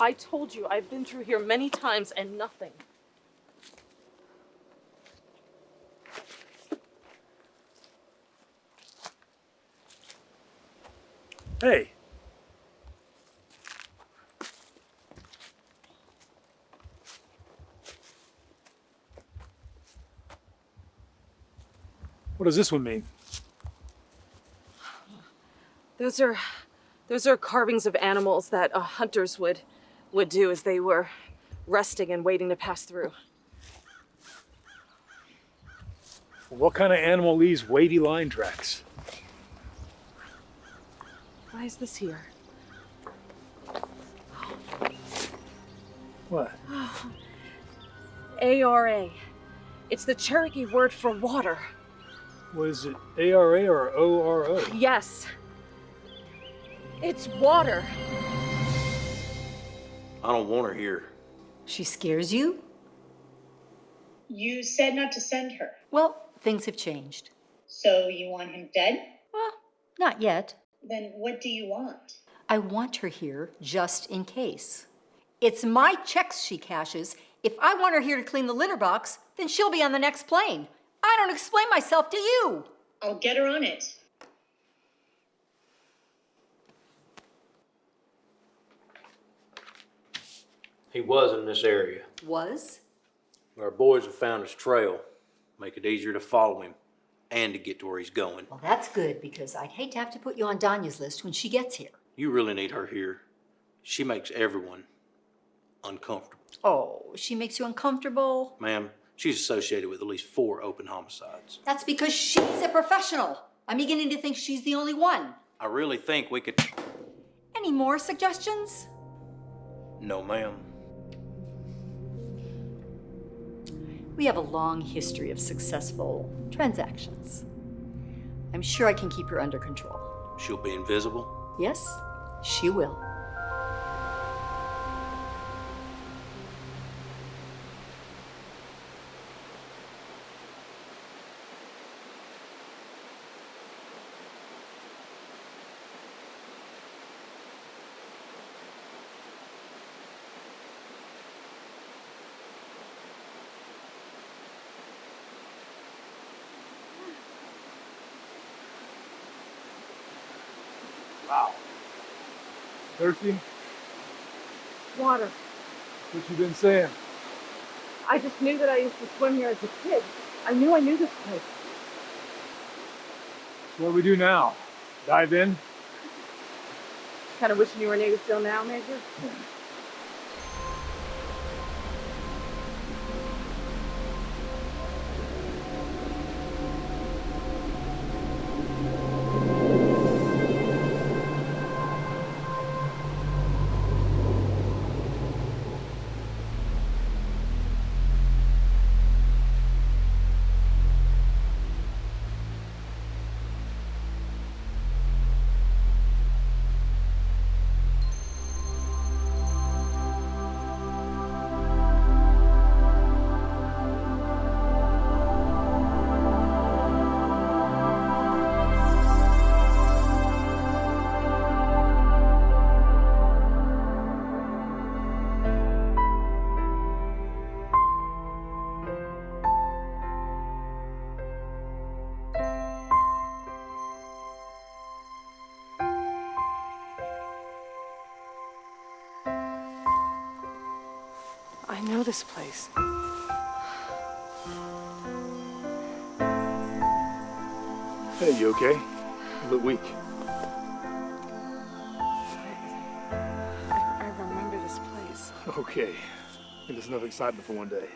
I told you, I've been through here many times and nothing. Hey. What does this one mean? Those are carvings of animals that hunters would do as they were resting and waiting to pass through. What kind of animal leaves wavy line tracks? Why is this here? What? ARA. It's the Cherokee word for water. What is it? ARA or ORO? Yes. It's water. I don't want her here. She scares you? You said not to send her. Well, things have changed. So you want him dead? Well, not yet. Then what do you want? I want her here just in case. It's my checks she cashes. If I want her here to clean the litter box, then she'll be on the next plane. I don't explain myself to you. I'll get her on it. He was in this area. Was? Our boys have found his trail. Make it easier to follow him and to get to where he's going. Well, that's good, because I'd hate to have to put you on Donya's list when she gets here. You really need her here. She makes everyone uncomfortable. Oh, she makes you uncomfortable? Ma'am, she's associated with at least 4 open homicides. That's because she's a professional. I'm beginning to think she's the only one. I really think we could... Any more suggestions? No, ma'am. We have a long history of successful transactions. I'm sure I can keep her under control. She'll be invisible? Yes, she will. Wow. Thirsty? Water. What you been saying? I just knew that I used to swim here as a kid. I knew this place. So what do we do now? Dive in? Kind of wishing you were native still now, Major. know this place. Hey, you okay? You look weak. I remember this place. Okay. I think there's enough excitement for one day.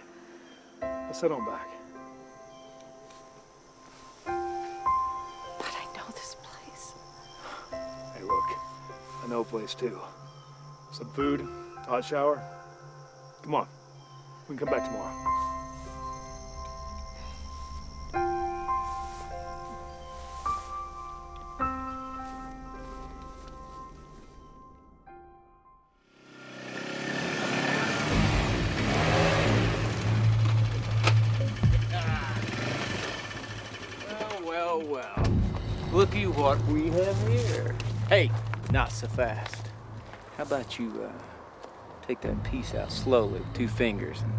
Let's head on back. But I know this place. Hey, look. I know a place too. Some food, hot shower. Come on. We can come back tomorrow. Well. Looky what we have here. Hey, not so fast. How about you take that piece out slowly with 2 fingers and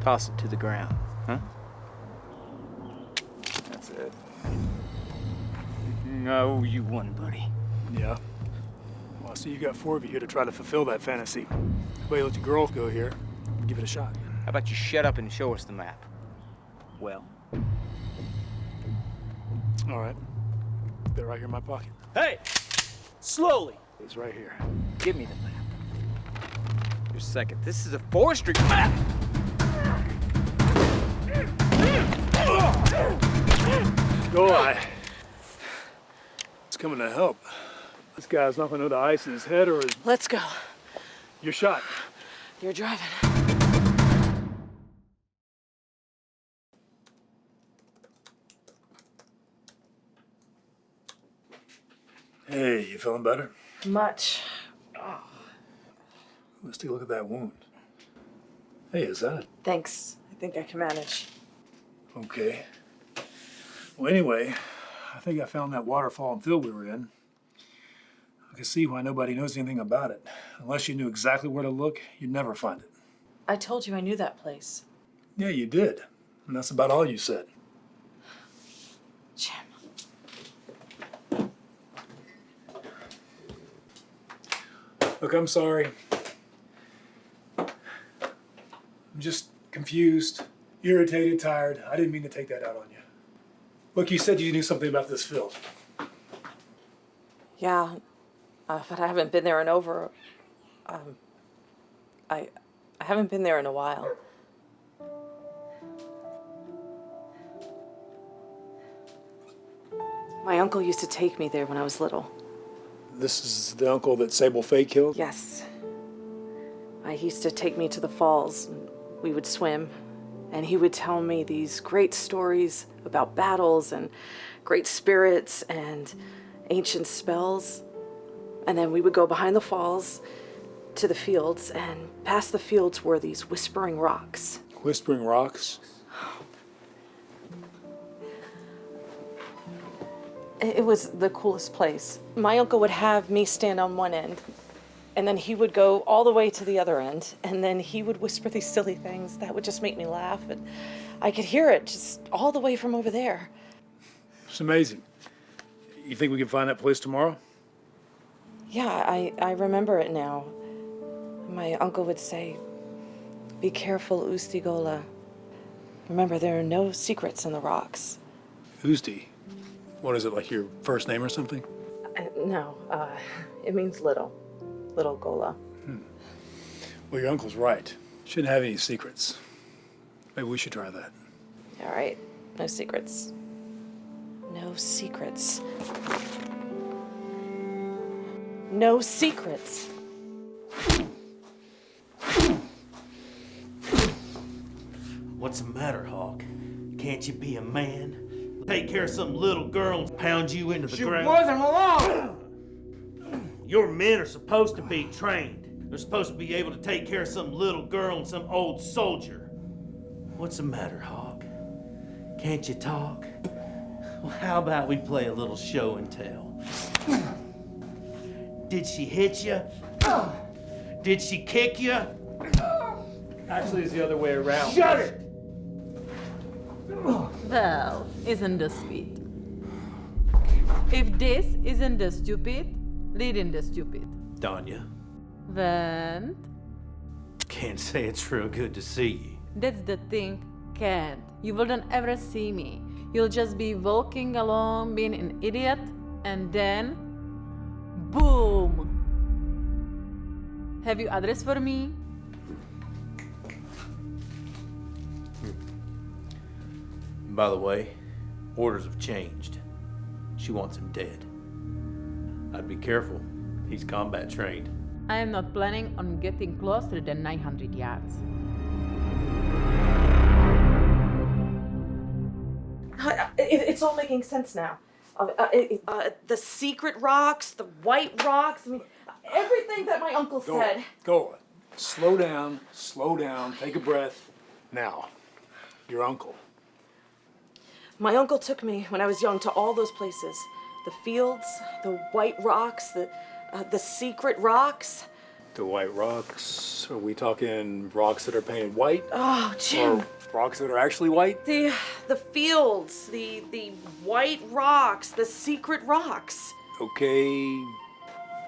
toss it to the ground, huh? That's it. No, you won, buddy. Yeah. Well, I see you got 4 of you here to try to fulfill that fantasy. How about you let your girls go here and give it a shot? How about you shut up and show us the map? Well. All right. They're right here in my pocket. Hey! Slowly! It's right here. Give me the map. Just a second. This is a forestry map! Goola. It's coming to help. This guy's not gonna know the ice in his head or his... Let's go. Your shot. You're driving. Hey, you feeling better? Much. Oh. Let's take a look at that wound. Hey, is that it? Thanks. I think I can manage. Okay. Well, anyway, I think I found that waterfall and field we were in. I can see why nobody knows anything about it. Unless you knew exactly where to look, you'd never find it. I told you I knew that place. Yeah, you did. And that's about all you said. Jim. Look, I'm sorry. I'm just confused, irritated, tired. I didn't mean to take that out on you. Look, you said you knew something about this field. Yeah, but I haven't been there in over. I haven't been there in a while. My uncle used to take me there when I was little. This is the uncle that Sable Fade killed? Yes. He used to take me to the falls, and we would swim, and he would tell me these great stories about battles and great spirits and ancient spells. And then we would go behind the falls to the fields, and past the fields were these whispering rocks. Whispering rocks? It was the coolest place. My uncle would have me stand on one end, and then he would go all the way to the other end, and then he would whisper these silly things that would just make me laugh, and I could hear it just all the way from over there. It's amazing. You think we can find that place tomorrow? Yeah, I remember it now. My uncle would say, "Be careful, Usti Goola. Remember, there are no secrets in the rocks." Usti? What is it, like your first name or something? No, it means little. Little Goola. Well, your uncle's right. Shouldn't have any secrets. Maybe we should try that. All right, no secrets. No secrets. No secrets. What's the matter, Hawk? Can't you be a man? Take care of some little girl and pound you into the ground? She wasn't alone! Your men are supposed to be trained. They're supposed to be able to take care of some little girl and some old soldier. What's the matter, Hawk? Can't you talk? Well, how about we play a little show and tell? Did she hit you? Did she kick you? Actually, it's the other way around. Shut it! Well, isn't this sweet? If this isn't the stupid, leading the stupid. Danya. Then Can't say it's real good to see you. That's the thing, can't. You wouldn't ever see me. You'll just be walking along, being an idiot, and then boom! Have you address for me? By the way, orders have changed. She wants him dead. I'd be careful. He's combat trained. I am not planning on getting closer than 900 yards. It's all making sense now. The secret rocks, the white rocks, I mean, everything that my uncle said. Go. Slow down, take a breath. Now, your uncle. My uncle took me when I was young to all those places. The fields, the white rocks, the secret rocks. The white rocks? Are we talking rocks that are painted white? Oh, Jim. Or rocks that are actually white? The fields, the white rocks, the secret rocks. Okay.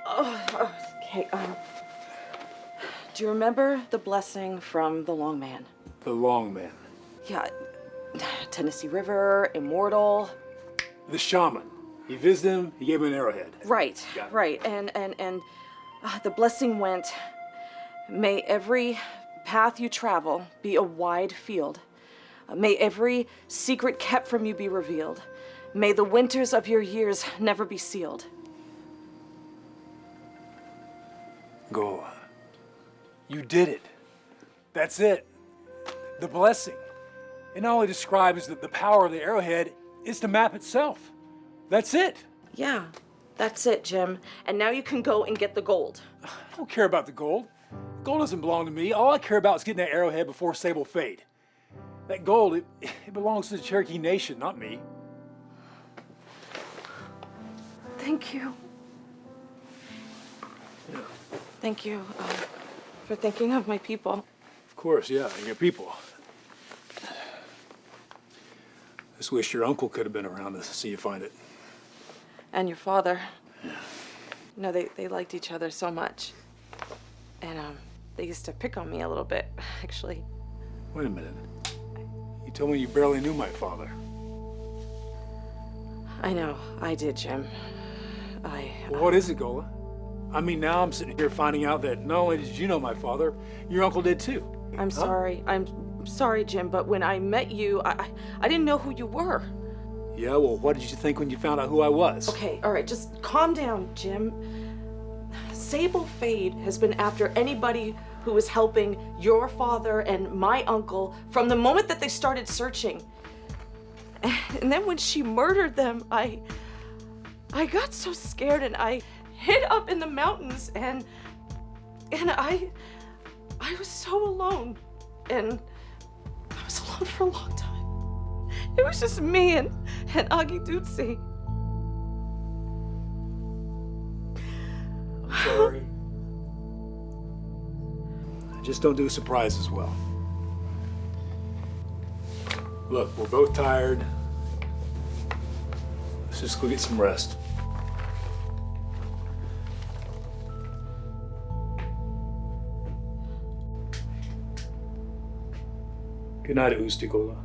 Okay, do you remember the blessing from the Long Man? The Long Man. Yeah, Tennessee River, immortal. The shaman. He visited him, he gave him an arrowhead. Right, right. And the blessing went, may every path you travel be a wide field. May every secret kept from you be revealed. May the winters of your years never be sealed. Go. You did it. That's it. The blessing. It not only describes the power of the arrowhead, it's the map itself. That's it. Yeah, that's it, Jim. And now you can go and get the gold. I don't care about the gold. Gold doesn't belong to me. All I care about is getting that arrowhead before Sable Fade. That gold, it belongs to the Cherokee Nation, not me. Thank you. Yeah. Thank you for thinking of my people. Of course, yeah, and your people. Just wish your uncle could have been around to see you find it. And your father. Yeah. You know, they liked each other so much. And they used to pick on me a little bit, actually. Wait a minute. You told me you barely knew my father. I know, I did, Jim. Well, what is it, Goola? I mean, now I'm sitting here finding out that not only did you know my father, your uncle did too. I'm sorry. I'm sorry, Jim, but when I met you, I didn't know who you were. Yeah, well, what did you think when you found out who I was? Okay, all right, just calm down, Jim. Sable Fade has been after anybody who was helping your father and my uncle from the moment that they started searching. And then when she murdered them, I got so scared and I hid up in the mountains and I was so alone. And I was alone for a long time. It was just me and Aggie Dootsie. I'm sorry. I just don't do surprises well. Look, we're both tired. Let's just go get some rest. Good night, Goola.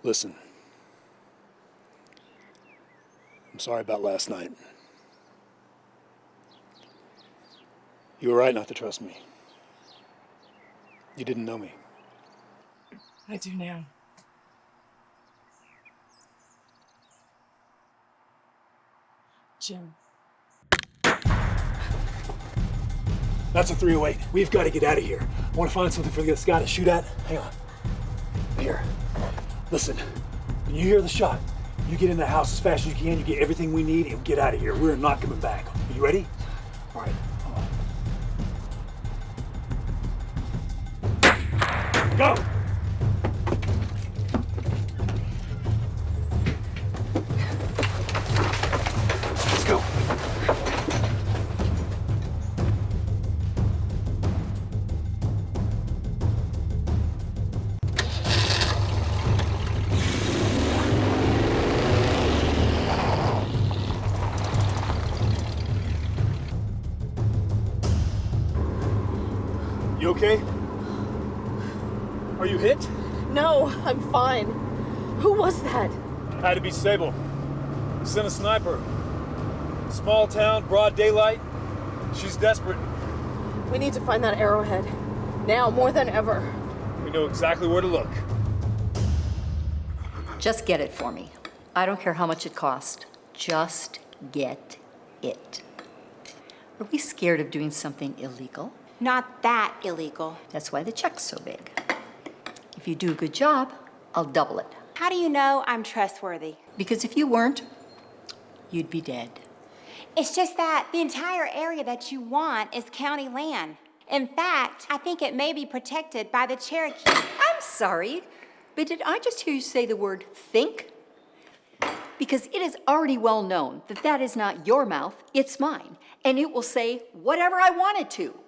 Listen, I'm sorry about last night. You were right not to trust me. You didn't know me. I do now. Jim. That's a 308. We've got to get out of here. I want to find something for this guy to shoot at. Hang on. Here. Listen, when you hear the shot, You get in the house as fast as you can, you get everything we need, and get out of here. We're not coming back. Are you ready? All right. Go! Let's go. You okay? Are you hit? No, I'm fine. Who was that? Had to be Sable. Sent a sniper. Small town, broad daylight. She's desperate. We need to find that arrowhead. Now, more than ever. We know exactly where to look. Just get it for me. I don't care how much it costs. Just get it. Are we scared of doing something illegal? Not that illegal. That's why the check's so big. If you do a good job, I'll double it. How do you know I'm trustworthy? Because if you weren't, you'd be dead. It's just that the entire area that you want is county land. In fact, I think it may be protected by the Cherokee. I'm sorry, but did I just hear you say the word think? Because it is already well known that that is not your mouth, it's mine. And it will say whatever I want it to.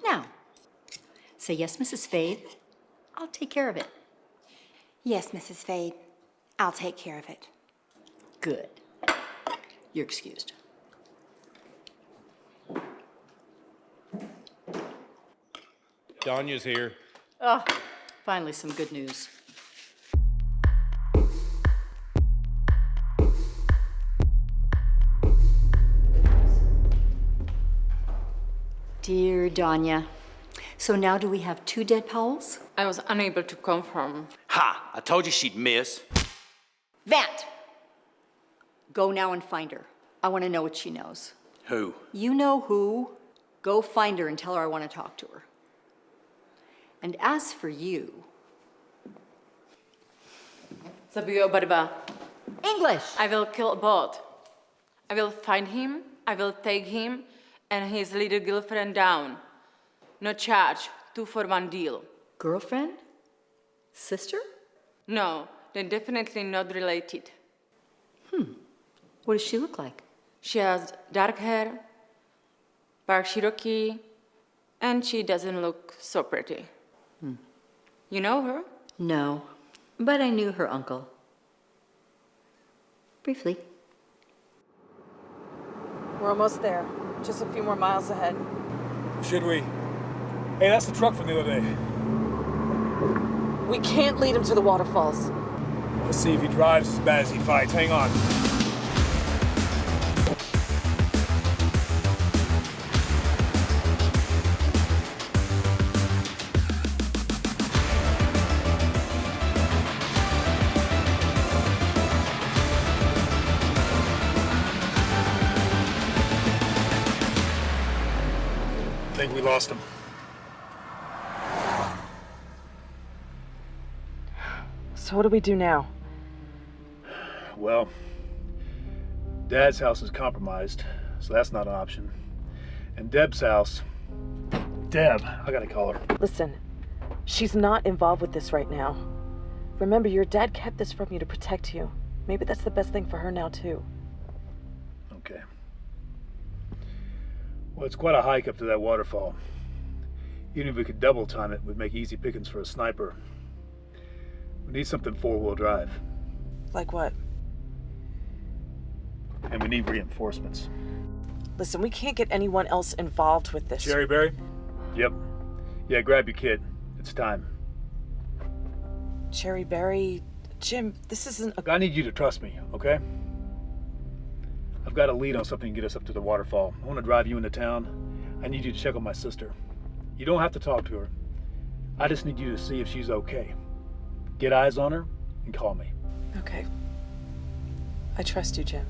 Now, say yes, Mrs. Fade. I'll take care of it. Yes, Mrs. Fade. I'll take care of it. Good. You're excused. Donya's here. Oh, finally some good news. Dear Donya, so now do we have 2 dead Powells? I was unable to confirm. Ha! I told you she'd miss. Vant! Go now and find her. I want to know what she knows. Who? You know who. Go find her and tell her I want to talk to her. And as for you... Zabiyo Barba. English! I will kill both. I will find him, I will take him, and his little girlfriend down. No charge, 2 for 1 deal. Girlfriend? Sister? No, they're definitely not related. What does she look like? She has dark hair, dark Cherokee, and she doesn't look so pretty. You know her? No, but I knew her uncle. Briefly. We're almost there. Just a few more miles ahead. Should we? Hey, that's the truck from the other day. We can't lead him to the waterfalls. Let's see if he drives as bad as he fights. Hang on. I think we lost him. So what do we do now? Well, Dad's house is compromised, so that's not an option. And Deb's house... Deb, I gotta call her. Listen, she's not involved with this right now. Remember, your dad kept this from you to protect you. Maybe that's the best thing for her now, too. Okay. Well, it's quite a hike up to that waterfall. Even if we could double time it, we'd make easy pickings for a sniper. We need something 4-wheel drive. Like what? And we need reinforcements. Listen, we can't get anyone else involved with this. Cherryberry? Yep. Yeah, grab your kid. It's time. Cherryberry? Jim, this isn't a... I need you to trust me, okay? I've got a lead on something to get us up to the waterfall. I want to drive you into town. I need you to check on my sister. You don't have to talk to her. I just need you to see if she's okay. Get eyes on her and call me. Okay. I trust you, Jim.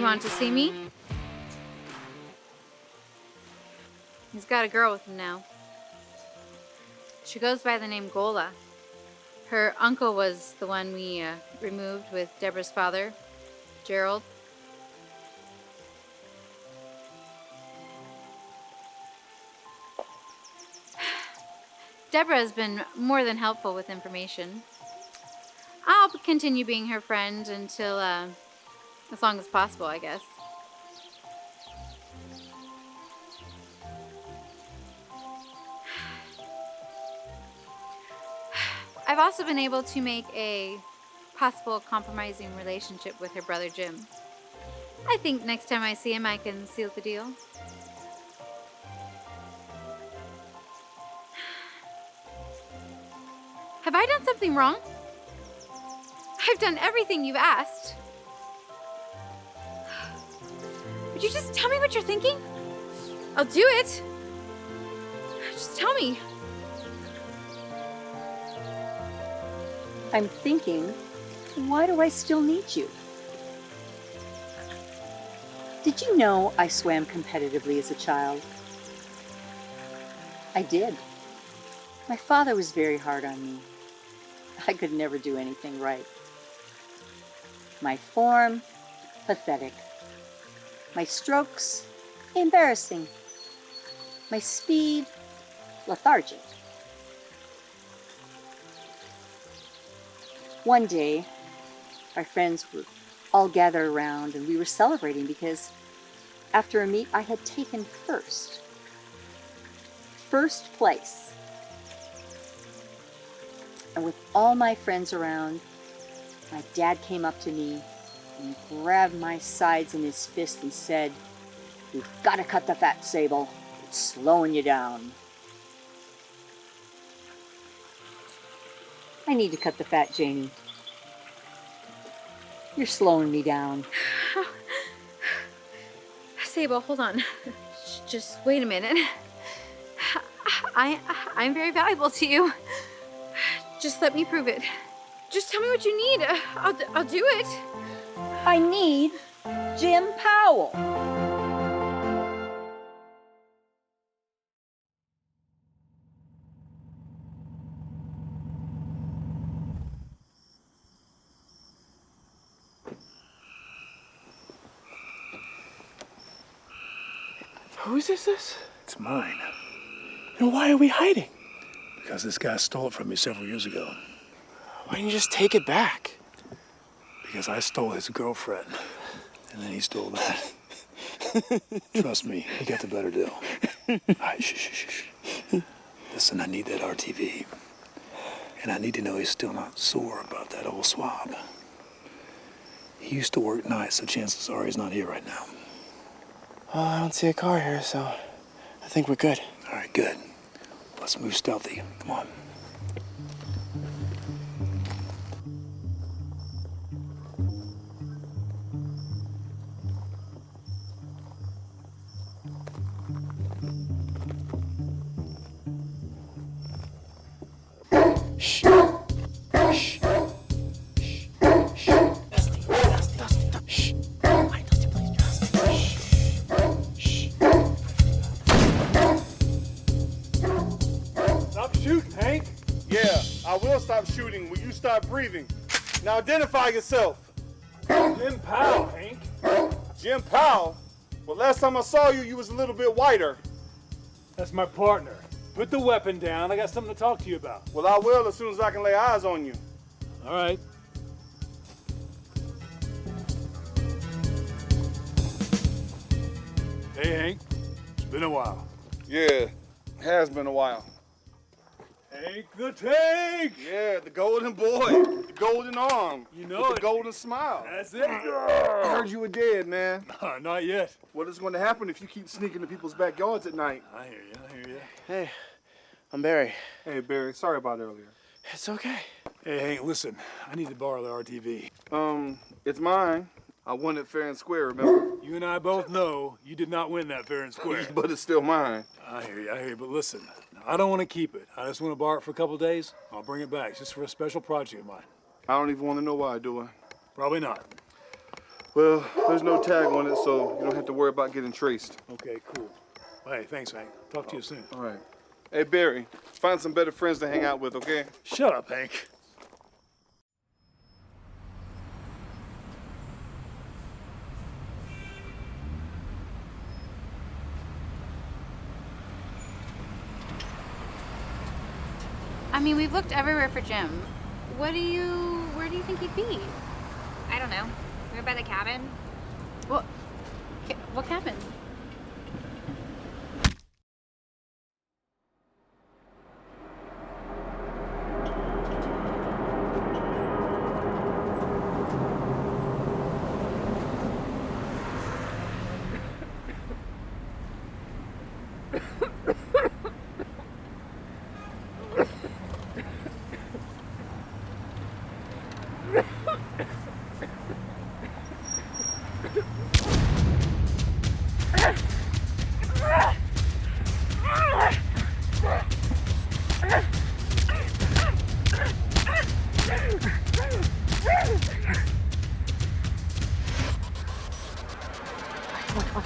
You want to see me? He's got a girl with him now. She goes by the name Goola. Her uncle was the one we removed with Deborah's father, Gerald. Deborah has been more than helpful with information. I'll continue being her friend until, as long as possible, I guess. I've also been able to make a possible compromising relationship with her brother Jim. I think next time I see him, I can seal the deal. Have I done something wrong? I've done everything you've asked. Would you just tell me what you're thinking? I'll do it. Just tell me. I'm thinking, why do I still need you? Did you know I swam competitively as a child? I did. My father was very hard on me. I could never do anything right. My form, pathetic. My strokes, embarrassing. My speed, lethargic. One day, our friends would all gather around and we were celebrating because after a meet I had taken first place. And with all my friends around, my dad came up to me and grabbed my sides in his fist and said, "You've got to cut the fat, Sable. It's slowing you down." I need to cut the fat, Janie. You're slowing me down. Sable, hold on. Just wait a minute. I'm very valuable to you. Just let me prove it. Just tell me what you need. I'll do it. I need Jim Powell. Whose is this? It's mine. Then why are we hiding? Because this guy stole it from me several years ago. Why didn't you just take it back? Because I stole his girlfriend, and then he stole that. Trust me, he got the better deal. All right, shh. Listen, I need that RTV. And I need to know he's still not sore about that old swab. He used to work nights, so chances are he's not here right now. Well, I don't see a car here, so I think we're good. All right, good. Let's move stealthy. Come on. Shh. Shh. I will stop shooting when you stop breathing. Now identify yourself. Jim Powell, Hank. Jim Powell? Well, last time I saw you, you was a little bit whiter. That's my partner. Put the weapon down. I got something to talk to you about. Well, I will as soon as I can lay eyes on you. All right. Hey, Hank. It's been a while. Yeah, it has been a while. Hank the Tank! Yeah, the golden boy, the golden arm, you know with the golden smile. That's it. I heard you were dead, man. Not yet. What is going to happen if you keep sneaking to people's backyards at night? I hear you. Hey, I'm Barry. Hey, Barry, sorry about earlier. It's okay. Hey, Hank, listen. I need to borrow the RTV. It's mine. I won it fair and square, remember? You and I both know you did not win that fair and square. But it's still mine. I hear you. But listen, I don't want to keep it. I just want to borrow it for a couple of days. I'll bring it back just for a special project of mine. I don't even want to know why I do it. Probably not. Well, there's no tag on it, so you don't have to worry about getting traced. Okay, cool. Hey, thanks, Hank. Talk to you soon. All right. Hey, Barry, find some better friends to hang out with, okay? Shut up, Hank. I mean, we've looked everywhere for Jim. Where do you think he'd be? I don't know. Right by the cabin? What cabin?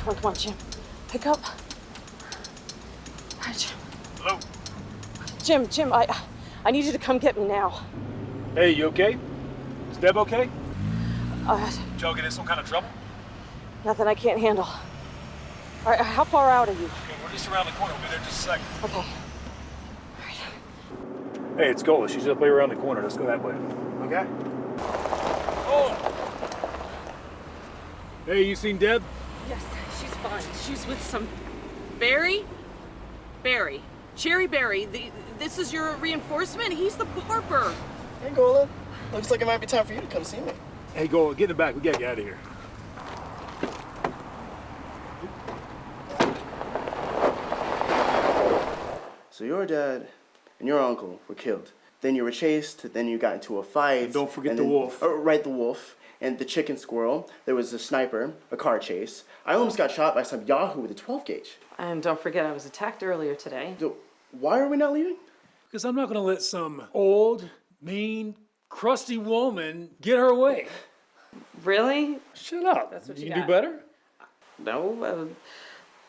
Come on, Jim. Pick up. Hi, Jim. Hello? Jim, I need you to come get me now. Hey, you okay? Is Deb okay? Joe, get in some kind of trouble? Nothing I can't handle. All right, how far out are you? Okay, we're just around the corner. We'll be there in just a second. Okay. Hey, it's Goola. She's up here around the corner. Let's go that way. Okay. Oh! Hey, you seen Deb? Yes, she's fine. She's with some Barry. Cherry Barry. This is your reinforcement? He's the barber. Hey, Goola. Looks like it might be time for you to come see me. Hey, Goola, get in the back. We gotta get out of here. So your dad and your uncle were killed. Then you were chased. Then you got into a fight. And don't forget and the then, wolf. Right, the wolf. And the chicken squirrel. There was a sniper, a car chase. I almost got shot by some yahoo with a 12 gauge. And don't forget, I was attacked earlier today. So why are we not leaving? Because I'm not gonna let some old, mean, crusty woman get her way. Really? Shut up. That's what you you can got. do better? No,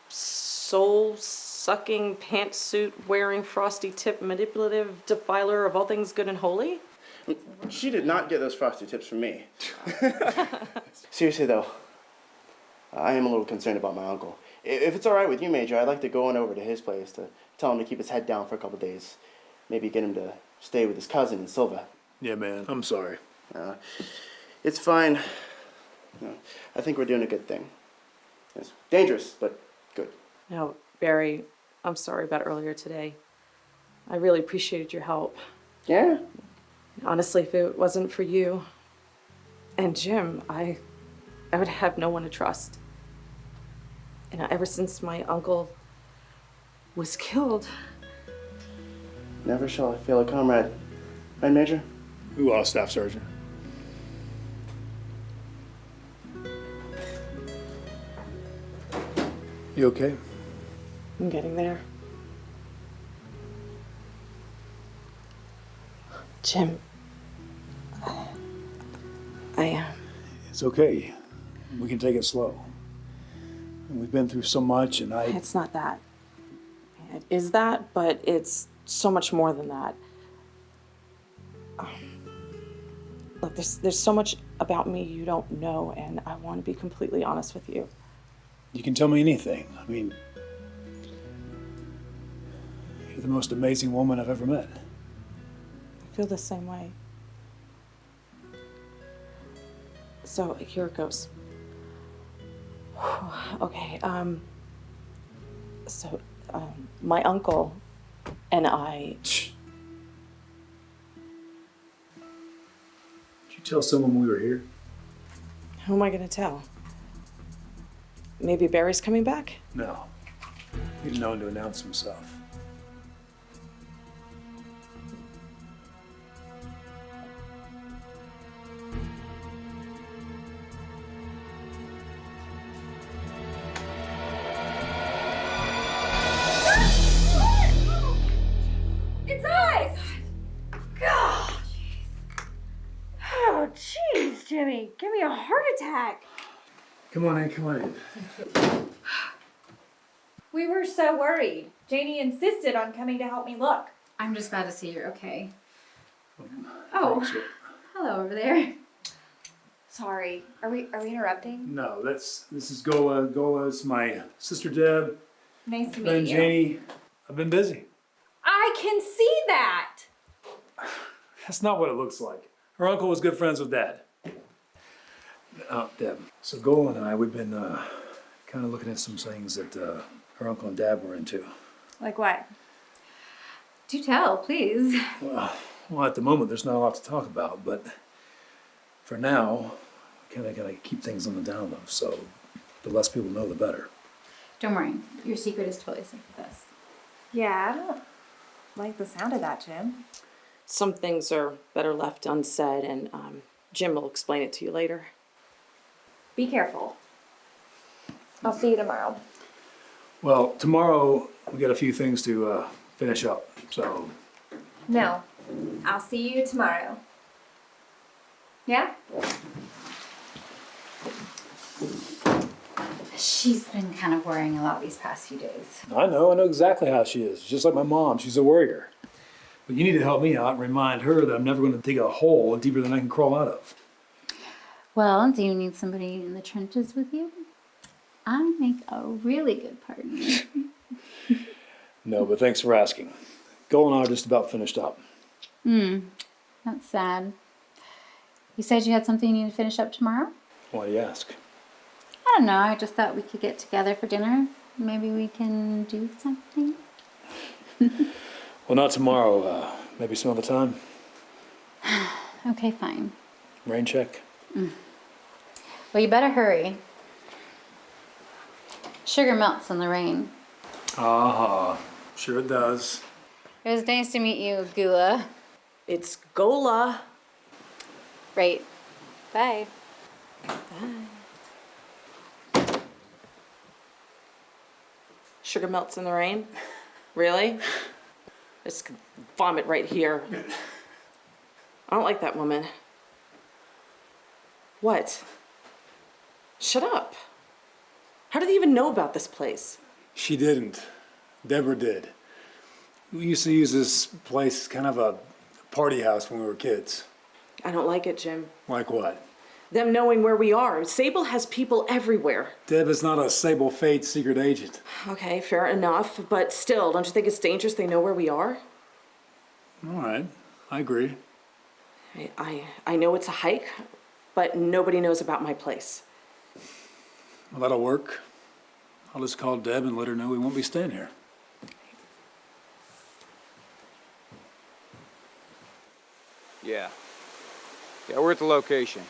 soul-sucking, pantsuit-wearing, frosty-tip, manipulative defiler of all things good and holy? She did not get those frosty tips from me. Seriously, though, I am a little concerned about my uncle. If it's all right with you, Major, I'd like to go on over to his place to tell him to keep his head down for a couple days. Maybe get him to stay with his cousin in Silva. Yeah, man. I'm sorry. It's fine. I think we're doing a good thing. It's dangerous, but good. No, Barry, I'm sorry about earlier today. I really appreciated your help. Yeah? Honestly, if it wasn't for you and Jim, I would have no one to trust. And ever since my uncle was killed... Never shall I fail a comrade. Right, Major? Who are Staff Sergeant? You okay? I'm getting there. Jim, I am. It's okay. We can take it slow. We've been through so much, and It's not that. It is that, but it's so much more than that. Look, there's so much about me you don't know, and I want to be completely honest with you. You can tell me anything. I mean, you're the most amazing woman I've ever met. I feel the same way. So here it goes. Okay, my uncle and I... Did you tell someone we were here? Who am I gonna tell? Maybe Barry's coming back? No. He's known to announce himself. It's ice! God! Oh, jeez, Jimmy. Give me a heart attack. attack. Come on in, come on in. We were so worried. Janie insisted on coming to help me look. I'm just glad to see you're okay. Oh, Thanks. hello over there. Sorry, are we interrupting? No, this is Goola. Goola's my sister Deb. Nice to meet And you. Janie. I've been busy. I can see that. That's not what it looks like. Her uncle was good friends with Dad. Deb. So Goola and I, we've been kind of looking at some things that her uncle and Dad were into. Like what? Do tell, please. Well, at the moment, there's not a lot to talk about, but for now, kind of gotta keep things on the down low. So the less people know, the better. Don't worry, your secret is totally safe with us. Yeah, I don't like the sound of that, Jim. Some things are better left unsaid, and Jim will explain it to you later. Be careful. I'll see you tomorrow. Well, tomorrow we got a few things to finish up. So No, I'll see you tomorrow. Yeah? She's been kind of worrying a lot these past few days. I know exactly how she is. Just like my mom, she's a worrier. But you need to help me out and remind her that I'm never going to dig a hole deeper than I can crawl out of. Well, do you need somebody in the trenches with you? I make a really good partner. No, but thanks for asking. Goola and I are just about finished up. That's sad. You said you had something you need to finish up tomorrow? Why do you ask? I don't know, I just thought we could get together for dinner. Maybe we can do something. Well, not tomorrow. Maybe some other time. Okay, fine. Rain check. Well, you better hurry. Sugar melts in the rain. Sure it does. It was nice to meet you, Goola. It's Goola. Right. Bye. Sugar melts in the rain? Really? Just could vomit right here. I don't like that woman. What? Shut up. How did they even know about this place? She didn't. Deborah did. We used to use this place as kind of a party house when we were kids. I don't like it, Jim. Like what? Them knowing where we are. Sable has people everywhere. Deb is not a Sable Fade secret agent. Okay, fair enough. But still, don't you think it's dangerous they know where we are? All right, I agree. I know it's a hike, but nobody knows about my place. Well, that'll work. I'll just call Deb and let her know we won't be staying here. Yeah, we're at the location.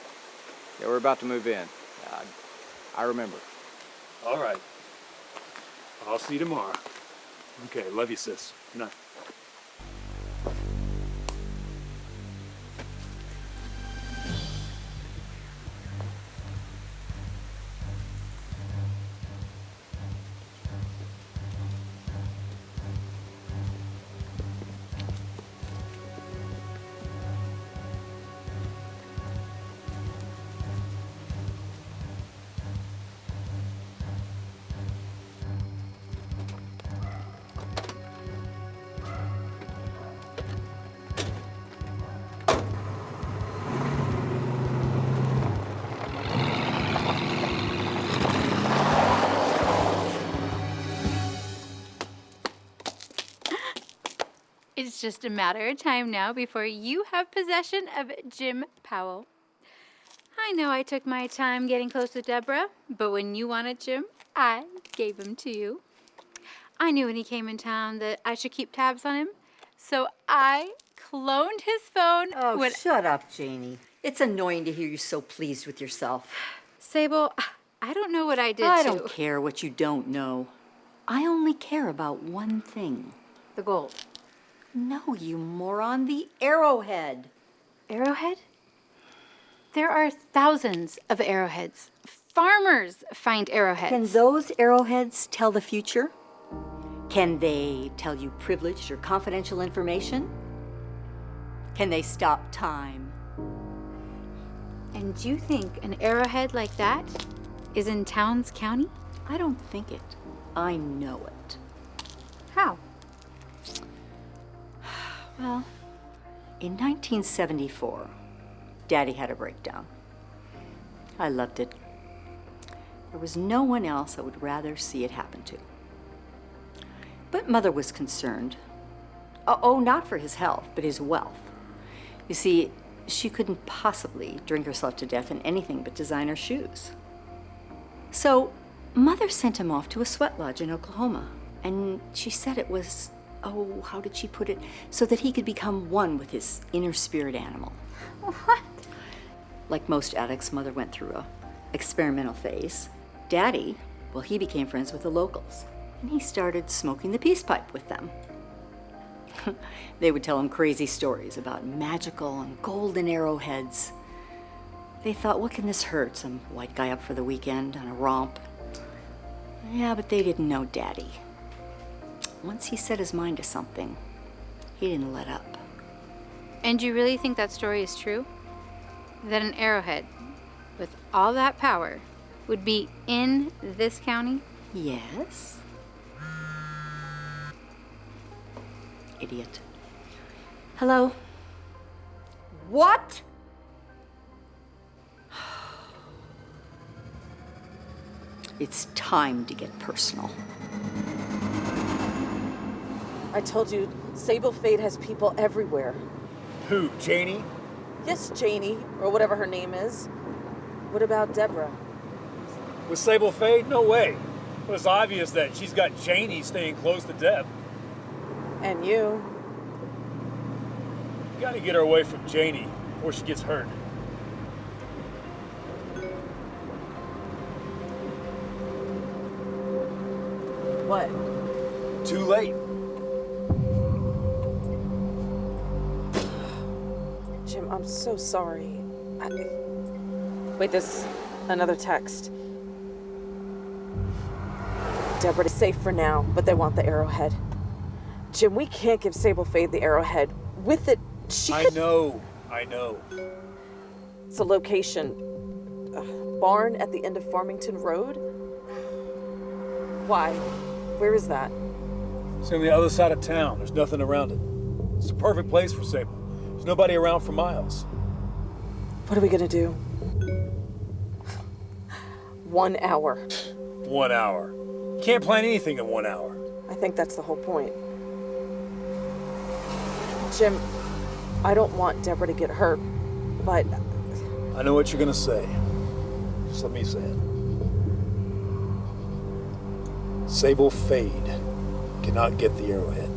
Yeah, we're about to move in. I remember. All right. I'll see you tomorrow. Okay, love you, sis. Good night. It's just a matter of time now before you have possession of Jim Powell. I know I took my time getting close with Deborah, but when you wanted Jim, I gave him to you. I knew when he came in town that I should keep tabs on him, so I cloned his phone. Oh, shut up, Janie. It's annoying to hear you so pleased with yourself. Sable, I don't know what I did I don't care what you don't know. I only care about one thing. The gold. No, you moron, the arrowhead. Arrowhead? There are thousands of arrowheads. Farmers find arrowheads. Can those arrowheads tell the future? Can they tell you privileged or confidential information? Can they stop time? And you think an arrowhead like that is in Towns County? I don't think it. I know it. How? Well, in 1974, Daddy had a breakdown. I loved it. There was no one else I would rather see it happen to. But Mother was concerned. Oh, not for his health, but his wealth. You see, she couldn't possibly drink herself to death in anything but designer shoes. So Mother sent him off to a sweat lodge in Oklahoma. And she said it was, oh, how did she put it? So that he could become one with his inner spirit animal. What? Like most addicts, Mother went through a experimental phase. Daddy, well, he became friends with the locals. And he started smoking the peace pipe with them. They would tell him crazy stories about magical and golden arrowheads. They thought, what can this hurt? Some white guy up for the weekend on a romp. Yeah, but they didn't know Daddy. Once he set his mind to something, he didn't let up. And you really think that story is true? That an arrowhead with all that power would be in this county? Yes. Idiot. Hello? What? It's time to get personal. I told you, Sable Fade has people everywhere. Who, Janie? Yes, Janie, or whatever her name is. What about Deborah? With Sable Fade? No way. It was obvious that she's got Janie staying close to Deb. And you. Gotta get her away from Janie before she gets hurt. What? Too late. Jim, I'm so sorry. Wait, there's another text. Deborah is safe for now, but they want the arrowhead. Jim, we can't give Sable Fade the arrowhead. With it, I know. It's a location. Barn at the end of Farmington Road? Why? Where is that? It's on the other side of town. There's nothing around it. It's a perfect place for Sable. There's nobody around for miles. What are we gonna do? 1 hour. 1 hour. Can't plan anything in 1 hour. I think that's the whole point. Jim, I don't want Deborah to get hurt, but... I know what you're gonna say. Just let me say it. Sable Fade cannot get the arrowhead.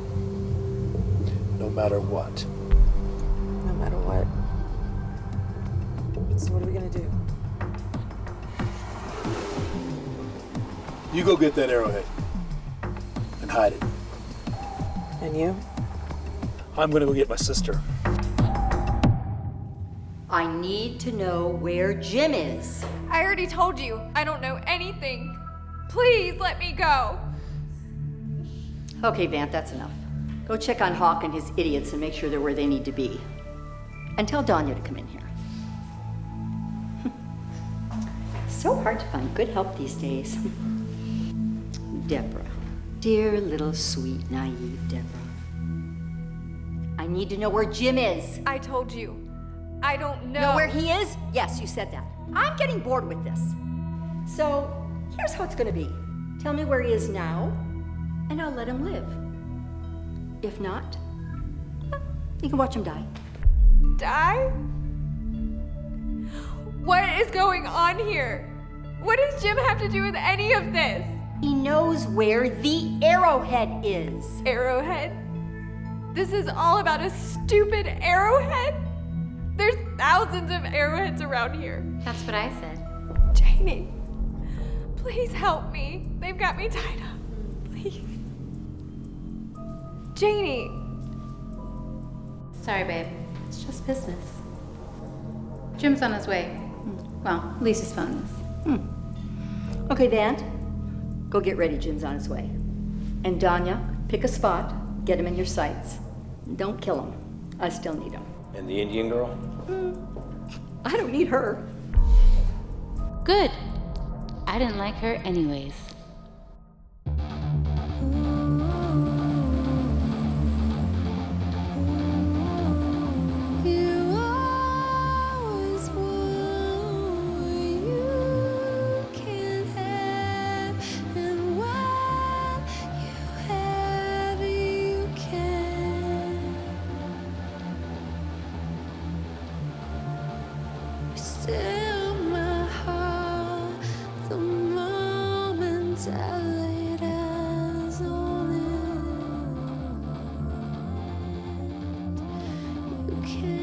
No matter what. No matter what. So what are we gonna do? You go get that arrowhead. And hide it. And you? I'm gonna go get my sister. I need to know where Jim is. I already told you, I don't know anything. Please let me go. Okay, Vant, that's enough. Go check on Hawk and his idiots and make sure they're where they need to be. And tell Danya to come in here. So hard to find good help these days. Deborah. Dear little sweet, naive Deborah. I need to know where Jim is. I told you. I don't know. Know where he is? Yes, you said that. I'm getting bored with this. So, here's how it's gonna be. Tell me where he is now, and I'll let him live. If not, well, you can watch him die. Die? What is going on here? What does Jim have to do with any of this? He knows where the arrowhead is. Arrowhead? This is all about a stupid arrowhead? There's thousands of arrowheads around here. That's what I said. Janie, please help me. They've got me tied up. Please. Janie. Sorry, babe. It's just business. Jim's on his way. Well, at least his phone is. Okay, Vant. Go get ready. Jim's on his way. And Danya, pick a spot. Get him in your sights. Don't kill him. I still need him. And the Indian girl? I don't need her. Good. I didn't like her anyways. You always want what you can't have, and while you have it, you can. Still, my heart, the moment I laid eyes on it, you can.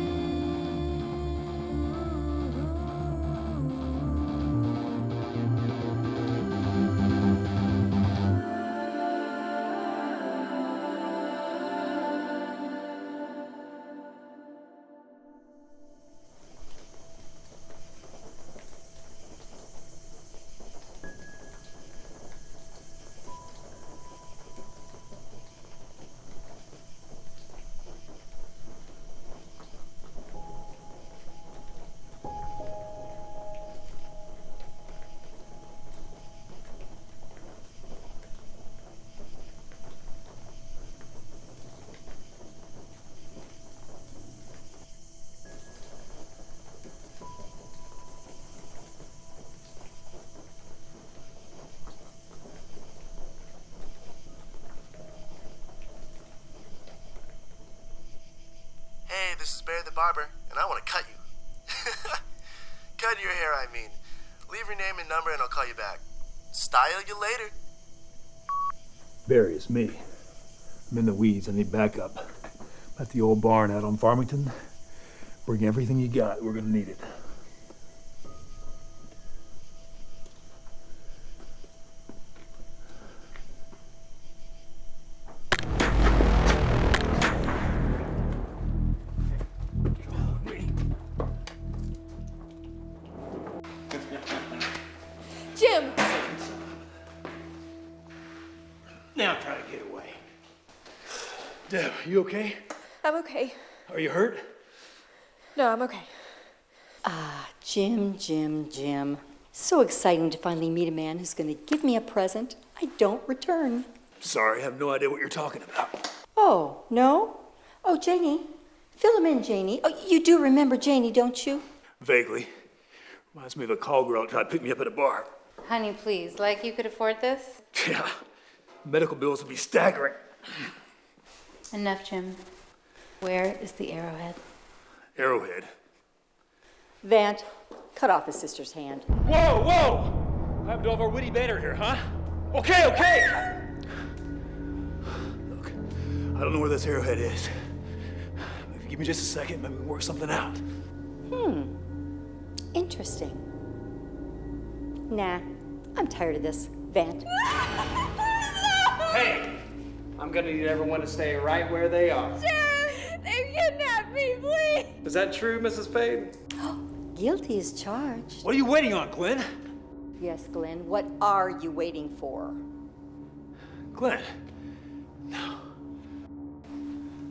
Hey, this is Barry the Barber, and I want to cut you. Cut your hair, I mean. Leave your name and number, and I'll call you back. Style you later. Barry, it's me. I'm in the weeds. I need backup. I'm at the old barn out on Farmington. Bring everything you got. We're gonna need it. Jim! Now try to get away. Deb, you okay? I'm okay. Are you hurt? No, I'm okay. Ah, Jim. So exciting to finally meet a man who's going to give me a present I don't return. Sorry, I have no idea what you're talking about. Oh, no? Oh, Janie. Fill him in, Janie. Oh, you do remember Janie, don't you? Vaguely. Reminds me of a call girl that tried to pick me up at a bar. Honey, please, like you could afford this? Yeah. Medical bills would be staggering. Enough, Jim. Where is the arrowhead? Arrowhead. Vant, cut off his sister's hand. Whoa! I have to have our witty banter here, huh? Okay! Look, I don't know where this arrowhead is. If you give me just a second, maybe we can work something out. Interesting. Nah, I'm tired of this, Vant. Hey! I'm gonna need everyone to stay right where they are. They kidnapped me, please! Is that true, Mrs. Fade? Guilty as charged. What are you waiting on, Glenn? Yes, Glenn, what are you waiting for? Glenn.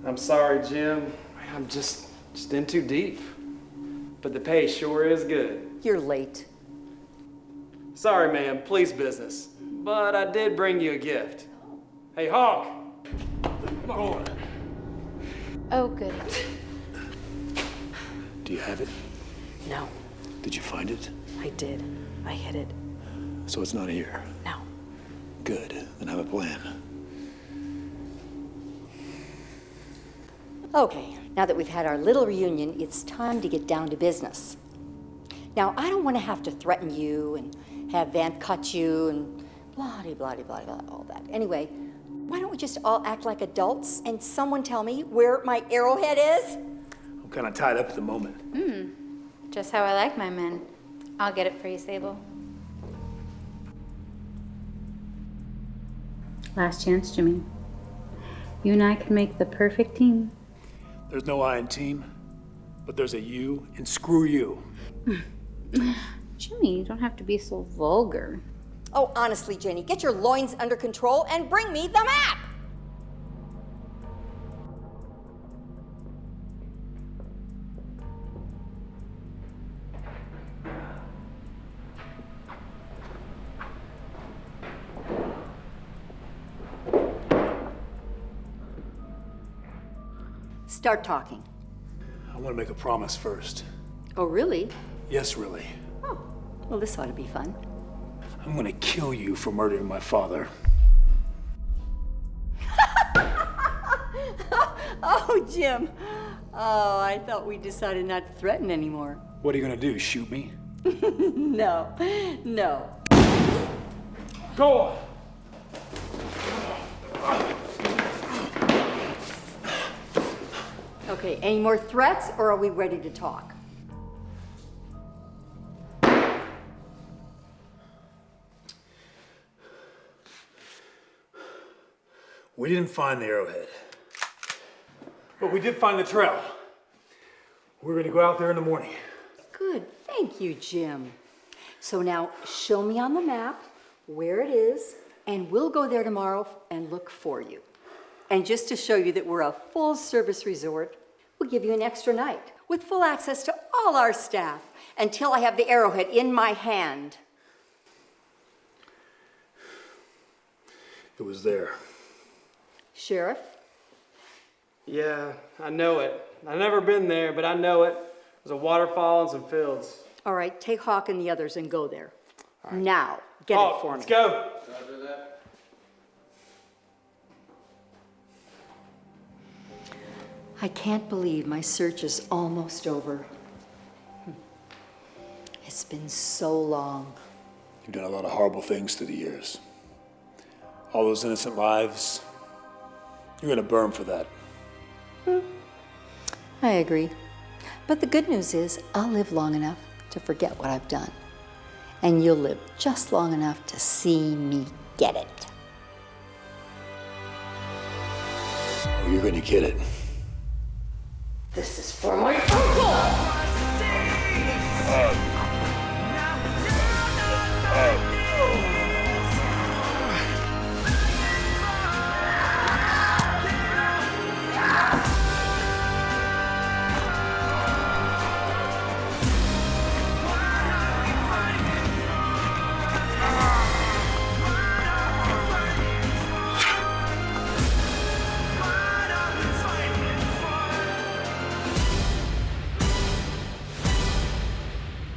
I'm sorry, Jim. I'm just in too deep. But the pay sure is good. You're late. Sorry, ma'am. Please business. But I did bring you a gift. Hey, Hawk. Come on. Oh, good. Do you have it? No, Did you find it? I did. I hid it. So it's not here? No. Good. Then I have a plan. Okay, now that we've had our little reunion, it's time to get down to business. Now, I don't want to have to threaten you and have Vant cut you and blah, all that. Anyway, why don't we just all act like adults and someone tell me where my arrowhead is? I'm kind of tied up at the moment. Just how I like my men. I'll get it for you, Sable. Last chance, Jimmy. You and I can make the perfect team. There's no I in team, but there's a you, and screw you. Jimmy, you don't have to be so vulgar. Oh, honestly, Jenny, get your loins under control and bring me the map! Start talking. I want to make a promise first. Oh, really? Yes, really. Oh, well, this ought to be fun. I'm going to kill you for murdering my father. Oh, Jim. Oh, I thought we decided not to threaten anymore. What are you going to do, shoot me? No, no. Go on. Okay, any more threats, or are we ready to talk? We didn't find the arrowhead. But we did find the trail. We're going to go out there in the morning. Good, thank you, Jim. So now, show me on the map where it is, and we'll go there tomorrow and look for you. And just to show you that we're a full-service resort, we'll give you an extra night with full access to all our staff until I have the arrowhead in my hand. It was there. Sheriff? Yeah, I know it. I've never been there, but I know it. There's a waterfall and some fields. All right, take Hawk and the others and go there. Right. Now, get Hawk, it for me. Let's go. I can't believe my search is almost over. It's been so long. You've done a lot of horrible things through the years. All those innocent lives, you're going to burn for that. I agree. But the good news is I'll live long enough to forget what I've done. And you'll live just long enough to see me get it. Oh, you're going to get it. This is for my uncle!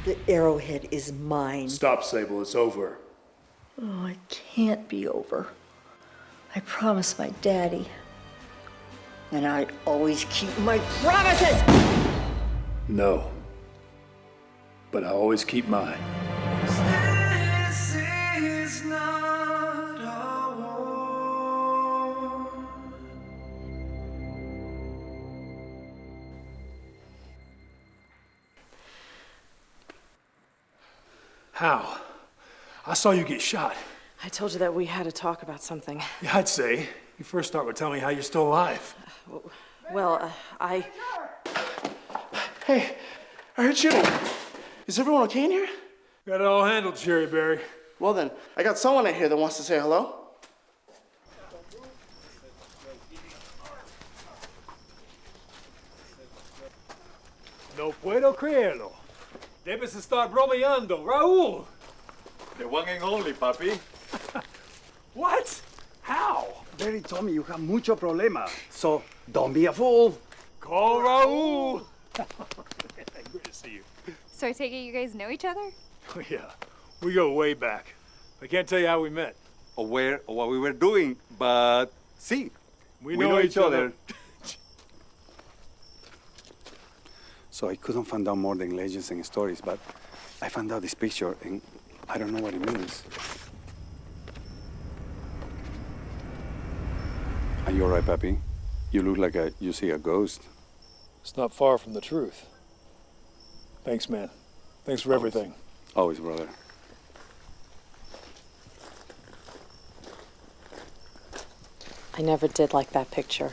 The arrowhead is mine. Stop, Sable. It's over. Oh, it can't be over. I promised my daddy. And I always keep my promises! No. But I always keep mine. This is not a war. How? I saw you get shot. I told you that we had to talk about something. Yeah, I'd say. You first start with telling me how you're still alive. Well, Hey, I heard shooting. Is everyone okay in here? Got it all handled, Cherry Berry. Well then, I got someone in here that wants to say hello. No puedo creerlo. Debes estar bromeando, Raúl. The one and only, papi. What? How? Barry told me you have mucho problema, so don't be a fool. Call Raúl. Good to see you. So I take it you guys know each other? Oh, yeah, we go way back. I can't tell you how we met. Or where or what we were doing, but see, We know each other. So I couldn't find out more than legends and stories, but I found out this picture and I don't know what it means. Are you all right, Papi? You look like you see a ghost. It's not far from the truth. Thanks, man. Thanks for everything. Always, brother. I never did like that picture.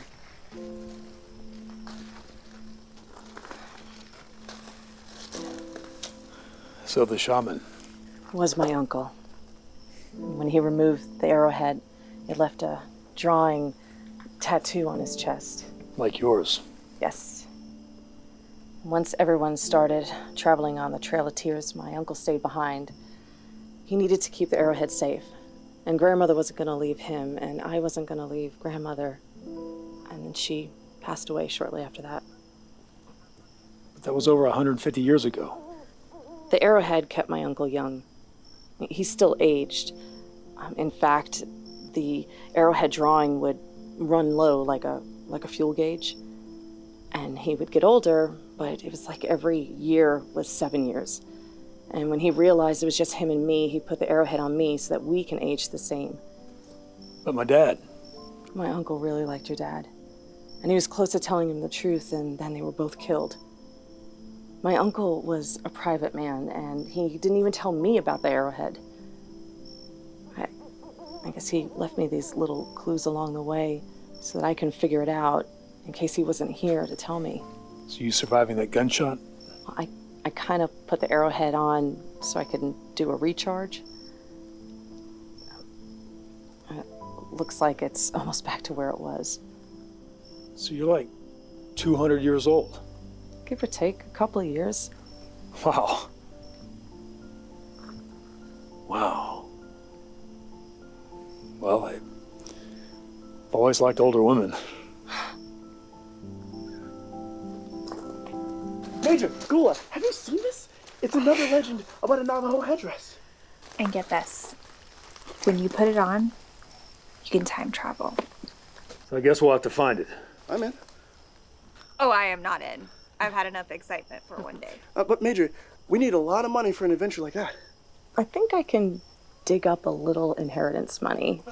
So the shaman. Was my uncle. When he removed the arrowhead, it left a drawing tattoo on his chest. Like yours. Yes. Once everyone started traveling on the Trail of Tears, my uncle stayed behind. He needed to keep the arrowhead safe. And grandmother wasn't going to leave him, and I wasn't going to leave grandmother. And then she passed away shortly after that. But that was over 150 years ago. The Arrowhead kept my uncle young. He's still aged. In fact, the Arrowhead drawing would run low like a fuel gauge. And he would get older, but it was like every year was 7 years. And when he realized it was just him and me, he put the Arrowhead on me so that we can age the same. But my dad. My uncle really liked your dad. And he was close to telling him the truth, and then they were both killed. My uncle was a private man, and he didn't even tell me about the Arrowhead. I guess he left me these little clues along the way so that I can figure it out in case he wasn't here to tell me. So you surviving that gunshot? I kind of put the Arrowhead on so I could do a recharge. Looks like it's almost back to where it was. So you're like 200 years old? Give or take a couple of years. Wow. Wow. Well, I've always liked older women. Major, Goola, have you seen this? It's another legend about a Navajo headdress. And get this. When you put it on, you can time travel. So I guess we'll have to find it. I'm in. Oh, I am not in. I've had enough excitement for one day. But Major, we need a lot of money for an adventure like that. I think I can dig up a little inheritance money.